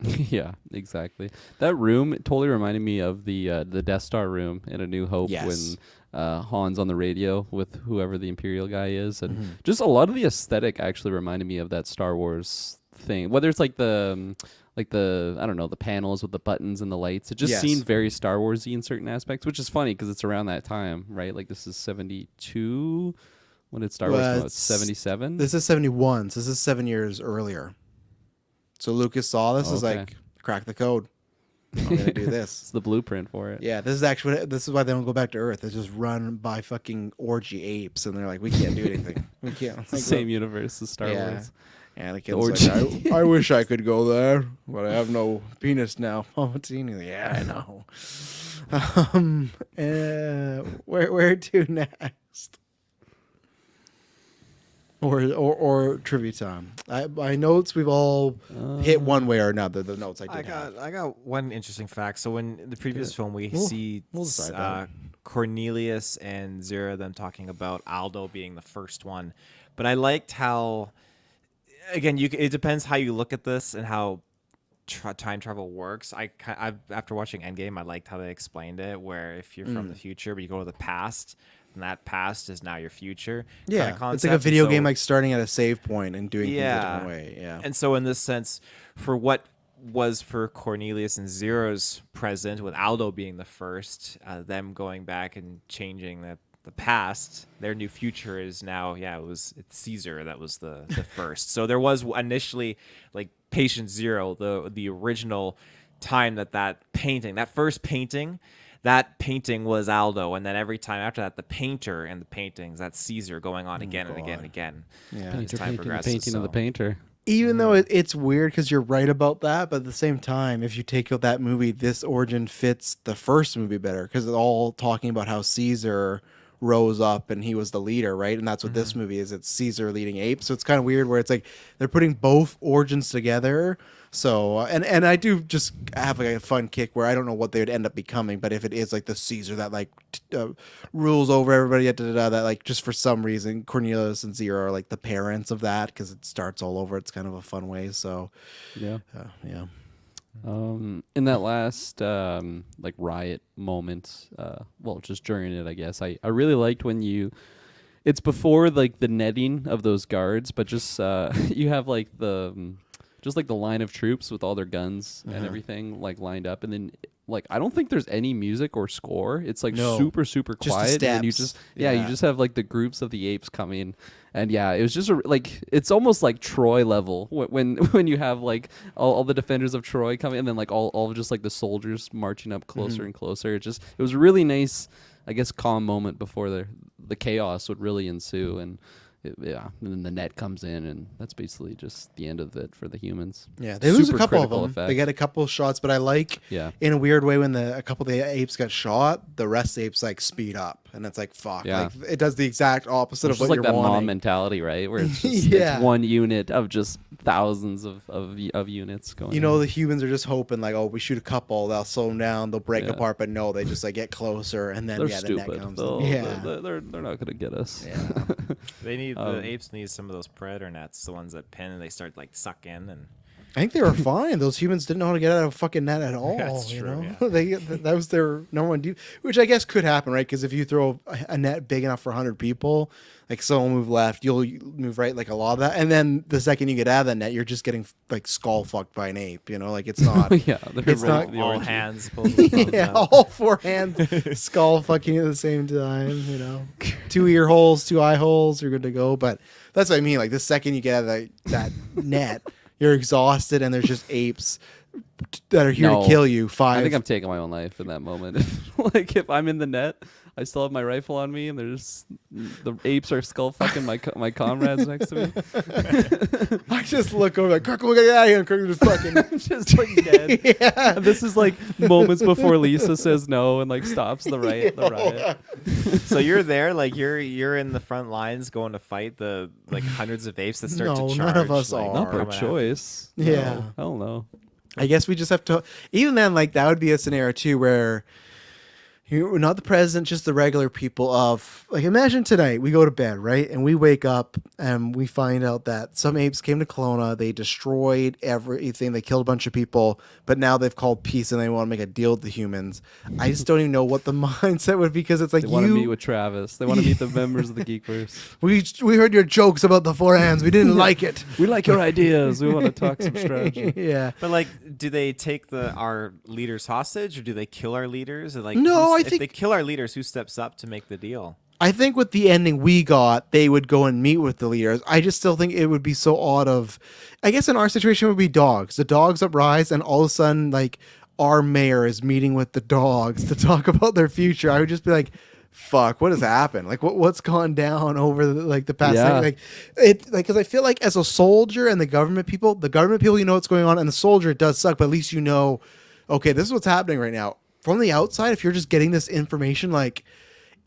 yeah, exactly. That room totally reminded me of the Death Star room in A New Hope when Han's on the radio with whoever the Imperial guy is, and just a lot of the aesthetic actually reminded me of that Star Wars thing. Whether it's like the I don't know, the panels with the buttons and the lights, it just seemed very Star Warsy in certain aspects, which is funny because it's around that time, right? Like this is 72. When did Star Wars come out? 77. This is 71. So this is 7 years earlier. So Lucas saw this, is like, crack the code. I'm gonna do this. It's the blueprint for it. Yeah, this is why they don't go back to Earth. It's just run by fucking orgy apes, and they're like, we can't do anything. We can't. It's the same universe as Star Wars. Anakin's like, I wish I could go there, but I have no penis now. Palpatine, yeah, I know. Where to next? Or trivia time. My notes, we've all hit one way or another. The notes I got one interesting fact. So when the previous film we see Cornelius and Zira, them talking about Aldo being the first one, but I liked how, again, it depends how you look at this and how time travel works. I after watching Endgame, I liked how they explained it, where if you're from the future but you go to the past, and that past is now your future. Yeah, it's like a video game, like starting at a save point and doing things a different way. Yeah, and so in this sense, for what was for Cornelius and Zira's present, with Aldo being the first, them going back and changing the past, their new future is now, it's Caesar that was the first. So there was initially like Patient Zero, the original time that first painting, that painting was Aldo, and then every time after that, the painter and the paintings, that's Caesar going on again and again and again. Yeah, painting of the painter. Even though it's weird because you're right about that, but at the same time, if you take out that movie, this origin fits the first movie better because it's all talking about how Caesar rose up and he was the leader, right? And that's what this movie is. It's Caesar leading apes. So it's kind of weird where it's like they're putting both origins together. So and I do just have like a fun kick where I don't know what they would end up becoming, but if it is like the Caesar that like rules over everybody, that like just for some reason Cornelius and Zero are like the parents of that because it starts all over. It's kind of a fun way. So Yeah. yeah. In that last like riot moment, well, just during it, I guess I really liked when it's before like the netting of those guards, but just you have like just like the line of troops with all their guns and everything like lined up, and then like I don't think there's any music or score. It's like super Just the quiet, and you steps. just you just have like the groups of the apes coming, and it was just like it's almost like Troy level when you have like all the defenders of Troy coming, and then like all just like the soldiers marching up closer and closer. It was a really nice, I guess, calm moment before the chaos would really ensue, and and then the net comes in, and that's basically just the end of it for the humans. Yeah, they lose a Super couple of critical them. effect. They get a couple of shots, but I like, in a weird way, when a couple of the apes got shot, the rest of the apes like speed up, and it's like fuck. Yeah. Like it does the exact opposite It's of just what like you're that wanting. mom mentality, right? Where it's just Yeah. it's one unit of just thousands of units going. You know, the humans are just hoping like, oh, we shoot a couple, they'll slow them down, they'll break Yeah. apart, but no, they just like get closer, and then they're the net stupid. comes. They're not gonna get us. Yeah. They need the apes need some of those predator nets, the ones that pin and they start like suck in and. I think they were fine. Those humans didn't know how to get out of a fucking net at all. That's you true, know, that was their number one deal, which I guess could happen, right? Because if you throw a net big enough for 100 people, like someone move left, you'll move right, like a lot of that. And then the second you get out of that net, you're just getting like skull fucked by an ape. You know, like it's not. Yeah, It's not- the all origin. hands pulls the thumbs Yeah, up. all four hands skull fucking at the same time, you know. 2 ear holes, 2 eye holes, you're good to go. But that's what I mean. Like the second you get out of that net, you're exhausted, and there's just apes that are here No. to kill you. I 5. think I'm taking my own life in that moment. Like if I'm in the net, I still have my rifle on me, and the apes are skull fucking my comrades next to me. I just look over like, Kirk, we gotta get out of here. And Kirk just fucking. Just like dead. Yeah. And this is like moments before Lisa says no and like stops the riot. So you're there, like you're in the front lines going to fight the like hundreds of apes that start No, to none charge. of us like, are. Not by coming at- choice. Yeah. No, hell no. I guess we just have to. Even then, like that would be a scenario too where you're not the president, just the regular people. Of like, imagine tonight we go to bed, right, and we wake up and we find out that some apes came to Kelowna. They destroyed everything. They killed a bunch of people, but now they've called peace and they want to make a deal with the humans. I just don't even know what the mindset would be, because it's like They want to meet with Travis. They want to meet the members of the Geekverse. we heard your jokes about the 4 hands. We didn't like it. We like your ideas. We want to talk some strategy. Yeah. But like, do they take our leaders hostage, or do they kill our leaders? Or, like, No, I if think- they kill our leaders, who steps up to make the deal? I think with the ending we got, they would go and meet with the leaders. I just still think it would be so odd I guess in our situation it would be dogs. The dogs uprise, and all of a sudden, like, our mayor is meeting with the dogs to talk about their future. I would just be like, fuck, what has happened? Like, what's gone down over the past Yeah. because I feel like as a soldier and the government people, you know what's going on, and the soldier, it does suck, but at least you know, okay, this is what's happening right now. From the outside, if you're just getting this information like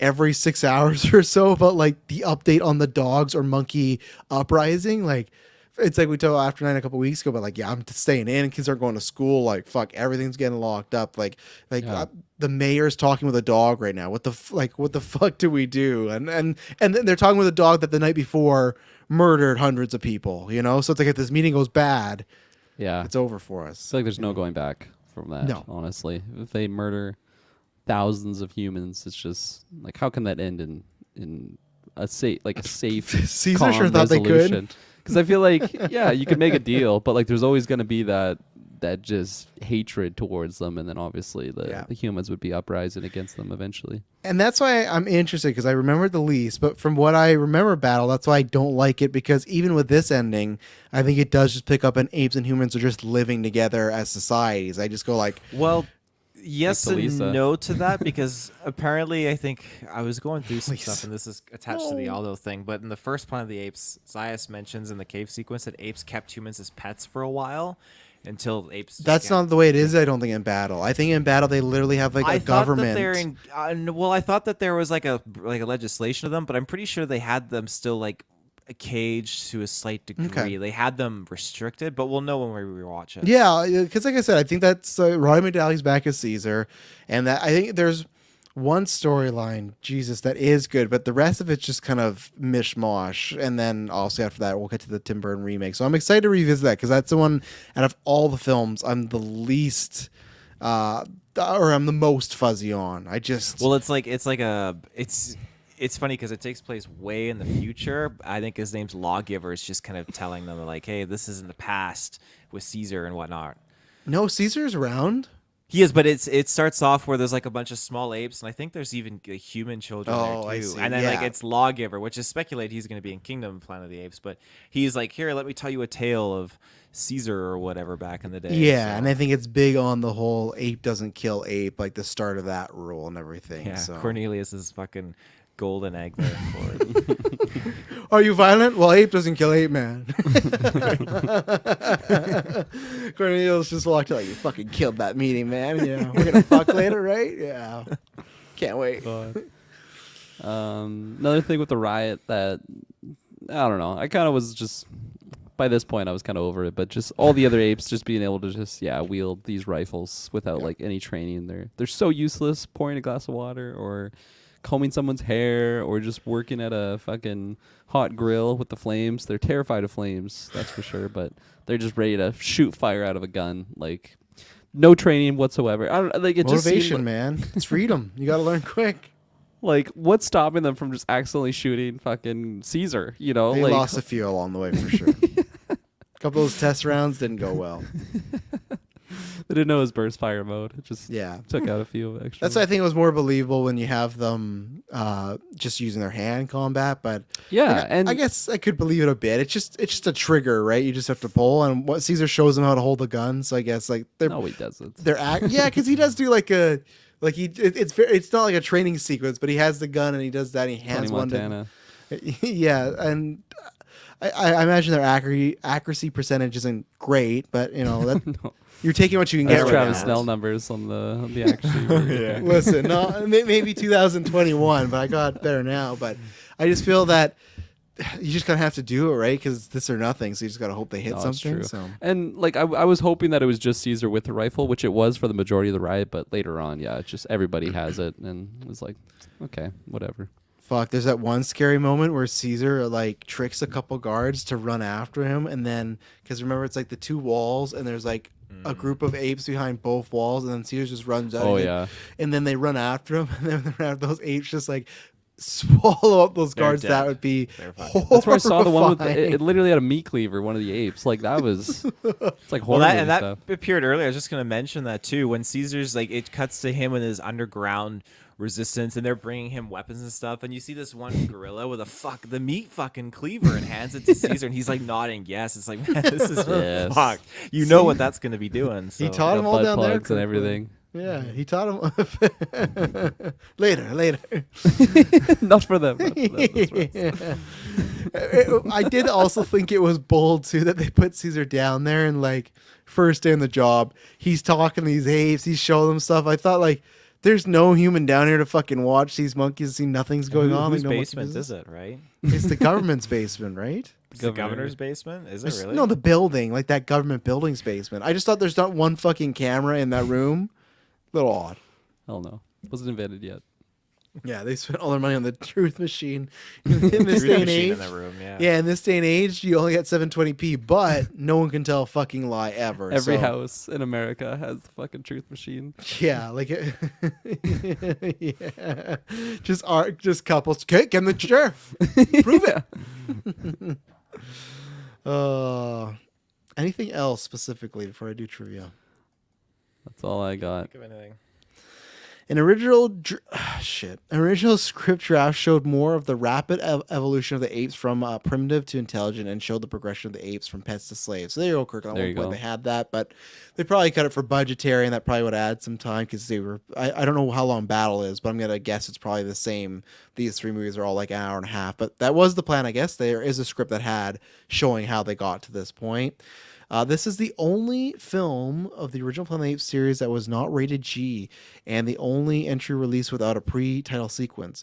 every 6 hours or so about like the update on the dogs or monkey uprising, like it's like we told After 9 a couple weeks ago, but like, yeah, I'm staying in, kids aren't going to school, like fuck, everything's getting locked up, like Yeah. the mayor's talking with a dog right now. What the fuck do we do? And then they're talking with a dog that the night before murdered hundreds of people, you know. So it's like if this meeting goes bad, Yeah. it's over for us. I feel like there's no going back from that. No. Honestly, if they murder thousands of humans, it's just like, how can that end in a safe Caesar calm sure thought they could. resolution? Because I feel like, yeah, you could make a deal, but like there's always going to be that just hatred towards them, and then obviously the humans would be uprising against them eventually. And that's why I'm interested, because I remember it the least. But from what I remember, Battle, that's why I don't like it, because even with this ending, I think it does just pick up, and apes and humans are just living together as societies. I just go like, Well, Yes to Lisa. and no to that, because apparently I think I was going through some Lisa. stuff, and this is attached to the Aldo thing, but in the first Planet of the Apes, Zayas mentions in the cave sequence that apes kept humans as pets for a while until apes just That's got not the way it is. I don't think in battle. I think in battle they literally have like I a thought government. that they're in. Well, I thought that there was like a legislation of them, but I'm pretty sure they had them still like a cage to a slight degree. Okay. They had them restricted, but we'll know when we rewatch it. Yeah, because like I said, I think that's Roy McDowell's back as Caesar, and that I think there's one storyline, Jesus, that is good, but the rest of it's just kind of mishmash. And then also after that, we'll get to the Tim Burton remake. So I'm excited to revisit that because that's the one out of all the films I'm the least, or I'm the most fuzzy on. I just Well, it's funny because it takes place way in the future. I think his name's Lawgiver is just kind of telling them like, hey, this is in the past with Caesar and whatnot. no Caesar's around. He is, but it starts off where there's like a bunch of small apes, and I think there's even human children Oh, there I too. see. And then like Yeah. it's Lawgiver, which is speculated he's going to be in Kingdom of Planet of the Apes, but he's like, here, let me tell you a tale of Caesar or whatever back in the day. Yeah, so. and I think it's big on the whole ape doesn't kill ape, like the start of that rule and everything. Yeah, So. Cornelius is fucking golden egg there for it. Are you violent? Well, ape doesn't kill ape, man. Cornelius just walked out. You fucking killed that meeting, man. Yeah, we're gonna fuck later, right? Yeah. Can't wait. Another thing with the riot that I don't know. I kind of was just by this point I was kind of over it, but just all the other apes just being able to just wield these rifles without like any training. They're so useless. Pouring a glass of water or combing someone's hair or just working at a fucking hot grill with the flames. They're terrified of flames, that's for sure, but they're just ready to shoot fire out of a gun. Like no training whatsoever. I don't like it. Motivation, just seemed man. It's freedom. You got to learn quick. like what's stopping them from just accidentally shooting fucking Caesar, you know? They like lost a few along the way for sure. A couple of those test rounds didn't go well. they didn't know it was burst fire mode. It just Yeah. took out a few extra. That's why I think it was more believable when you have them just using their hand combat. But yeah, like, and I guess I could believe it a bit. It's just a trigger, right? You just have to pull, and what Caesar shows them how to hold the gun. So I guess like they're no, he doesn't. yeah, because he does do like a like it's not like a training sequence, but he has the gun and he does that. And he hands Tony one Montana. to yeah, and I imagine their accuracy percentage isn't great, but you know that. No. You're taking what you can That's get right Travis now. Snell numbers on the action. Yeah. Listen, no, maybe 2021, but I got better now. But I just feel that you just kind of have to do it, right? Because it's this or nothing. So you just got to hope they hit No, it's something. true. So And like I was hoping that it was just Caesar with the rifle, which it was for the majority of the riot, but later on, it's just everybody has it, and it was like, okay, whatever. fuck, there's that one scary moment where Caesar like tricks a couple guards to run after him, and then because remember it's like the two walls, and there's like a group of apes behind both walls, and then Caesar just runs out. Oh, and yeah. and then they run after him, and then those apes just like swallow up those They're guards. dead. That would be They're fucking- horrifying. That's where I saw the one with it literally had a meat cleaver, one of the apes. Like that was it's like horror Well, movie that stuff. appeared earlier. I was just gonna mention that too. When Caesar's like, it cuts to him and his underground resistance, and they're bringing him weapons and stuff. And you see this one gorilla with the meat fucking cleaver, and hands it to Caesar, and he's like nodding yes. It's like, man, this is Yes. fucked. You know what that's gonna be doing. So. He taught him Got all butt down there plugs and everything. Yeah, he taught him later. Not for them. Not for them. That's right. I did also think it was bold too that they put Caesar down there and like first day on the job, he's talking to these apes, he's showing them stuff. I thought like there's no human down here to fucking watch these monkeys and see nothing's going on. Whose like, no monkey basement business. is it? Right? It's the government's basement, right? It's the governor's basement. Is it really? No, the building, like that government building's basement. I just thought there's not one fucking camera in that room. Little odd. Hell no. Wasn't invented yet. Yeah, they spent all their money on the truth machine in this Truth day and machine age. in that room. Yeah. Yeah, in this day and age, you only get 720p, but no one can tell a fucking lie ever. Every so, house in America has the fucking truth machine. Yeah, like yeah, just couples. Okay, get in the chair. Prove it. Anything else specifically before I do trivia? That's all I got. Think of anything. An original script draft showed more of the rapid evolution of the apes from primitive to intelligent, and showed the progression of the apes from pets to slaves. So there you go, Kirk. At There one you point go. they had that, but they probably cut it for budgetary, and that probably would add some time because they were. I don't know how long Battle is, but I'm gonna guess it's probably the same. These three movies are all like an hour and a half, but that was the plan, I guess. There is a script that had showing how they got to this point. This is the only film of the original Planet of the Apes series that was not rated G, and the only entry released without a pre-title sequence.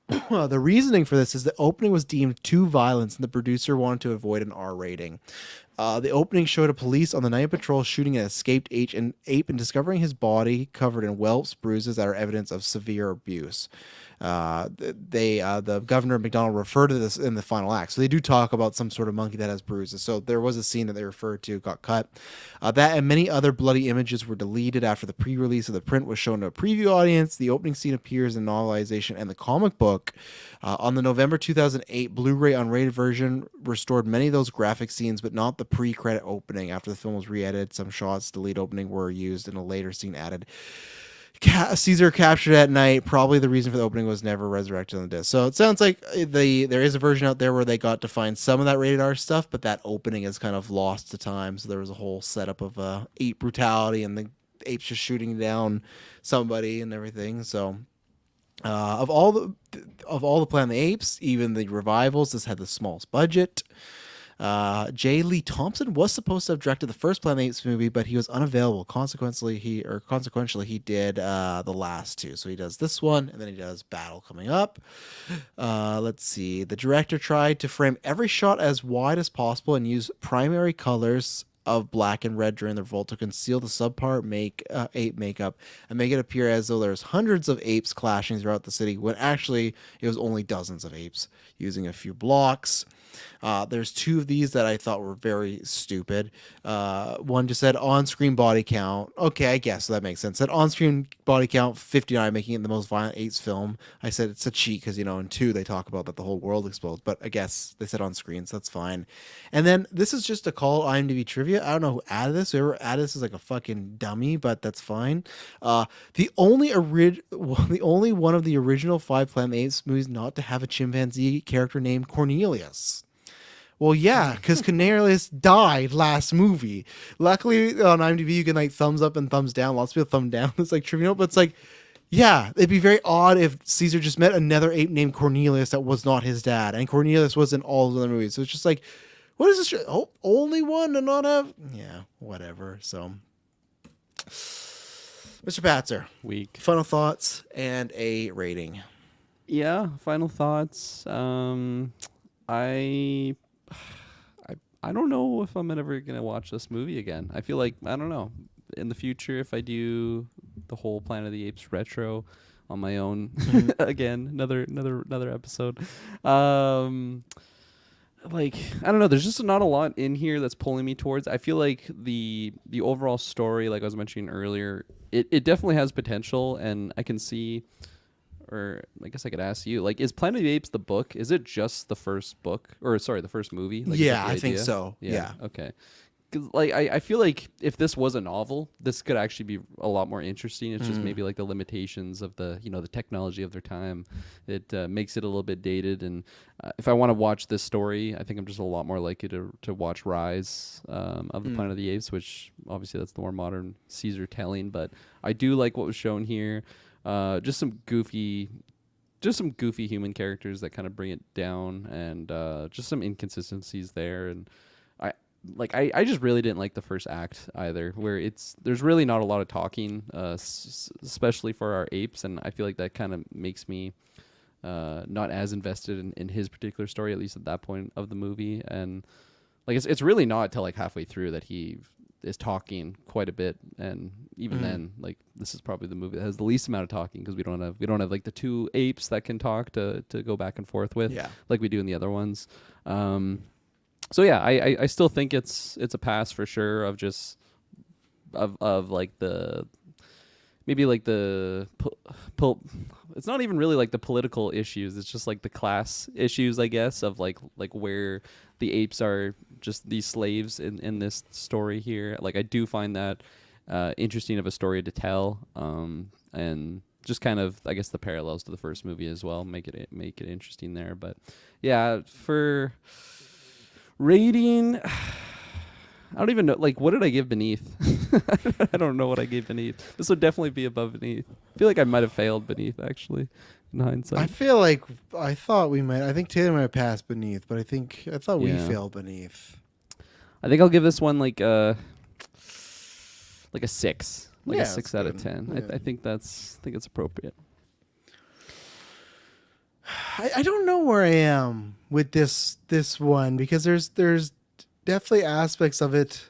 The reasoning for this is the opening was deemed too violent, and the producer wanted to avoid an R rating. The opening showed a police on the night patrol shooting an escaped ape and discovering his body covered in whelps, bruises that are evidence of severe abuse. The governor McDonald referred to this in the final act, so they do talk about some sort of monkey that has bruises. So there was a scene that they referred to, got cut. That and many other bloody images were deleted after the pre-release of the print was shown to a preview audience. The opening scene appears in novelization and the comic book. On the November 2008 Blu-ray unrated version, restored many of those graphic scenes, but not the pre-credit opening. After the film was re-edited, some shots delete opening were used and a later scene added. Caesar captured at night. Probably the reason for the opening was never resurrected on the disc. So it sounds like there is a version out there where they got to find some of that rated R stuff, but that opening is kind of lost to time. So there was a whole setup of ape brutality and the apes just shooting down somebody and everything. So of all the Planet of the Apes, even the revivals, this had the smallest budget. J. Lee Thompson was supposed to have directed the first Planet of the Apes movie, but he was unavailable. Consequently, he did the last two. So he does this one, and then he does Battle coming up. Let's see. The director tried to frame every shot as wide as possible and use primary colors of black and red during the revolt to conceal the subpar ape makeup and make it appear as though there's hundreds of apes clashing throughout the city, when actually it was only dozens of apes using a few blocks. There's two of these that I thought were very stupid. One just said on-screen body count. Okay, I guess so that makes sense. Said on-screen body count 59, making it the most violent apes film. I said it's a cheat because, in 2 they talk about that the whole world explodes, but I guess they said on screen, so that's fine. And then this is just a call IMDb trivia. I don't know who added this. Whoever added this is like a fucking dummy, but that's fine. The only one of the original 5 Planet of the Apes movies not to have a chimpanzee character named Cornelius. Well, yeah, because Cornelius died last movie. Luckily, on IMDb, you can thumbs up and thumbs down. Lots of people thumb down. It's trivia note, but it's yeah, it'd be very odd if Caesar just met another ape named Cornelius that was not his dad, and Cornelius was in all of the other movies. So it's just what is this? Oh, only one to not have? Yeah, whatever. So, Mr. Patzer, Weak. final thoughts and a rating. Yeah, final thoughts. I don't know if I'm ever gonna watch this movie again. I feel like, I don't know, in the future, if I do the whole Planet of the Apes retro on my own again, another episode. I don't know. There's just not a lot in here that's pulling me towards. I feel like the overall story, like I was mentioning earlier, it definitely has potential, and I can see. Or I guess I could ask you, is Planet of the Apes the book? Is it just the first book, or sorry, the first movie? Yeah, I think so. Yeah. Okay. Because I feel like if this was a novel, this could actually be a lot more interesting. It's just maybe the limitations of the the technology of their time. It makes it a little bit dated. And if I want to watch this story, I think I'm just a lot more likely to watch Rise of the Planet of the Apes, which obviously that's the more modern Caesar telling. But I do like what was shown here. Just some goofy human characters that kind of bring it down, and just some inconsistencies there. And I just really didn't like the first act either, where there's really not a lot of talking, especially for our apes, and I feel like that kind of makes me not as invested in his particular story, at least at that point of the movie. And it's really not till halfway through that he is talking quite a bit, and even then, this is probably the movie that has the least amount of talking, because we don't have the two apes that can talk to go back and forth with, like we do in the other ones. So yeah, I still think it's a pass for sure, of just of the maybe the it's not even really the political issues. It's just the class issues, I guess, of where the apes are just these slaves in this story here. I do find that interesting of a story to tell. And just kind of, I guess, the parallels to the first movie as well make it interesting there. But yeah, for rating, I don't even know. Like, what did I give Beneath? I don't know what I gave Beneath. This would definitely be above Beneath. I feel like I might have failed Beneath, actually, in hindsight. I feel like I thought we might. I think Taylor might have passed Beneath, but I thought we Yeah. failed Beneath. I think I'll give this one like a 6, like Yeah, a 6 that's out of good. 10. Yeah. I think it's appropriate. I don't know where I am with this one because there's definitely aspects of it.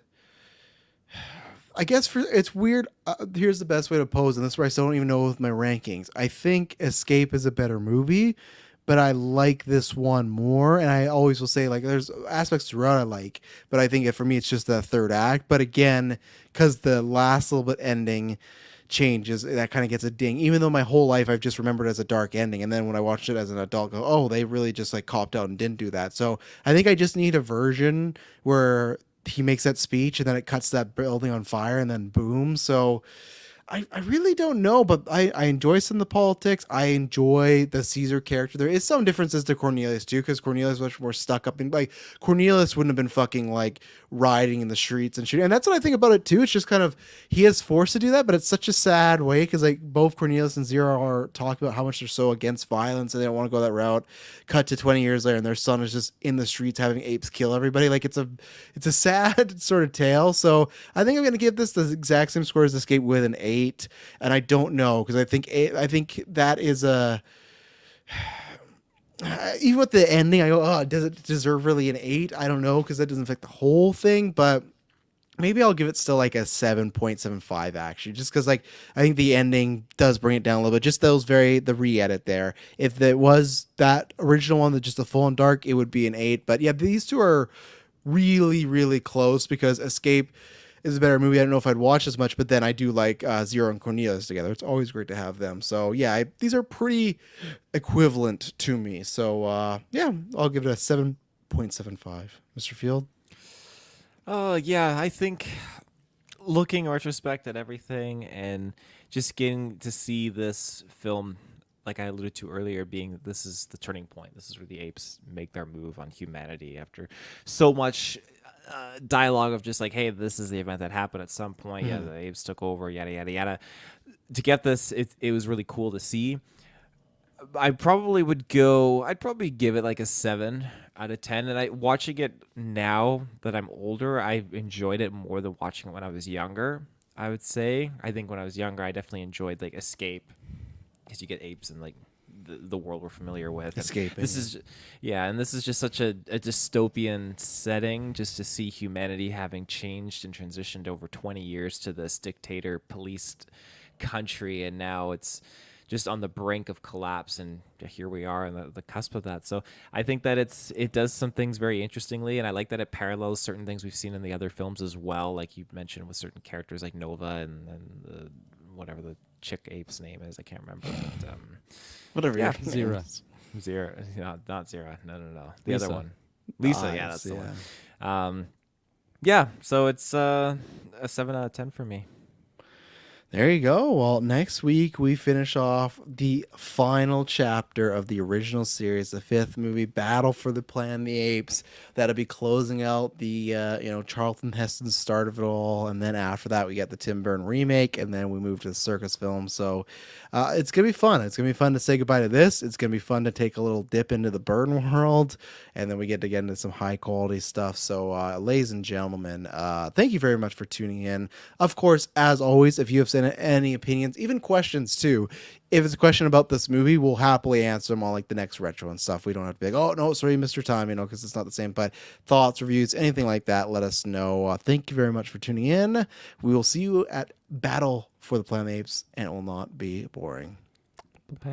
I guess it's weird. Here's the best way to pose, and this is where I still don't even know with my rankings. I think Escape is a better movie, but I like this one more. And I always will say, like, there's aspects throughout I like, but I think for me it's just the third act. But again, because the last little bit ending changes, that kind of gets a ding. Even though my whole life I've just remembered it as a dark ending, and then when I watched it as an adult, go, oh, they really just like copped out and didn't do that. So I think I just need a version where he makes that speech and then it cuts that building on fire and then boom. So I really don't know, but I enjoy some of the politics. I enjoy the Caesar character. There is some differences to Cornelius too, because Cornelius was much more stuck up in, like, Cornelius wouldn't have been fucking like riding in the streets and shooting. And that's what I think about it too. It's just kind of he is forced to do that, but it's such a sad way because like both Cornelius and Zero are talking about how much they're so against violence and they don't want to go that route. Cut to 20 years later, and their son is just in the streets having apes kill everybody. Like it's a sad sort of tale. So I think I'm gonna give this the exact same score as Escape with an 8. And I don't know because I think that is a even with the ending I go, oh, does it deserve really an 8? I don't know because that doesn't affect the whole thing, but maybe I'll give it still like a 7.75 actually, just because like I think the ending does bring it down a little bit. Just the re-edit there. If it was that original one that just the full and dark, it would be an 8. But yeah, these two are really, really close because Escape is a better movie. I don't know if I'd watch as much, but then I do like Zero and Cornelius together. It's always great to have them. So yeah, these are pretty equivalent to me. So yeah, I'll give it a 7.75. Mr. Field? Oh, yeah, I think looking in retrospect at everything and just getting to see this film, like I alluded to earlier, being this is the turning point. This is where the apes make their move on humanity after so much dialogue of just like, hey, this is the event that happened at some point. Yeah, the apes took over, yada, yada, yada. To get this, it was really cool to see. I'd probably give it like a 7 out of 10. And watching it now that I'm older, I enjoyed it more than watching it when I was younger, I would say. I think when I was younger, I definitely enjoyed like Escape because you get apes and like the world we're familiar with. Escaping. This is, yeah, and this is just such a dystopian setting just to see humanity having changed and transitioned over 20 years to this dictator policed country, and now it's just on the brink of collapse, and here we are on the cusp of that. So I think that it does some things very interestingly, and I like that it parallels certain things we've seen in the other films as well, like you mentioned with certain characters like Nova and the, whatever the chick ape's name is, I can't remember. But, Whatever. yeah, Zero. Zero, not Zero. No. The Lisa. other one, Lisa. Eyes, Yeah, that's the yeah. one. Yeah. So it's a 7 out of 10 for me. There you go. Well, next week we finish off the final chapter of the original series, the 5th movie, Battle for the Planet of the Apes. That'll be closing out the Charlton Heston start of it all, and then after that we get the Tim Burton remake, and then we move to the circus film. So it's gonna be fun. It's gonna be fun to say goodbye to this. It's gonna be fun to take a little dip into the Burton world, and then we get to get into some high quality stuff. So, ladies and gentlemen, thank you very much for tuning in. Of course, as always, if you have any opinions, even questions too, if it's a question about this movie, we'll happily answer them on like the next retro and stuff. We don't have to be like, oh no, sorry, Mr. Time, because it's not the same. But thoughts, reviews, anything like that, let us know. Thank you very much for tuning in. We will see you at Battle for the Planet of the Apes, and it will not be boring. Bye.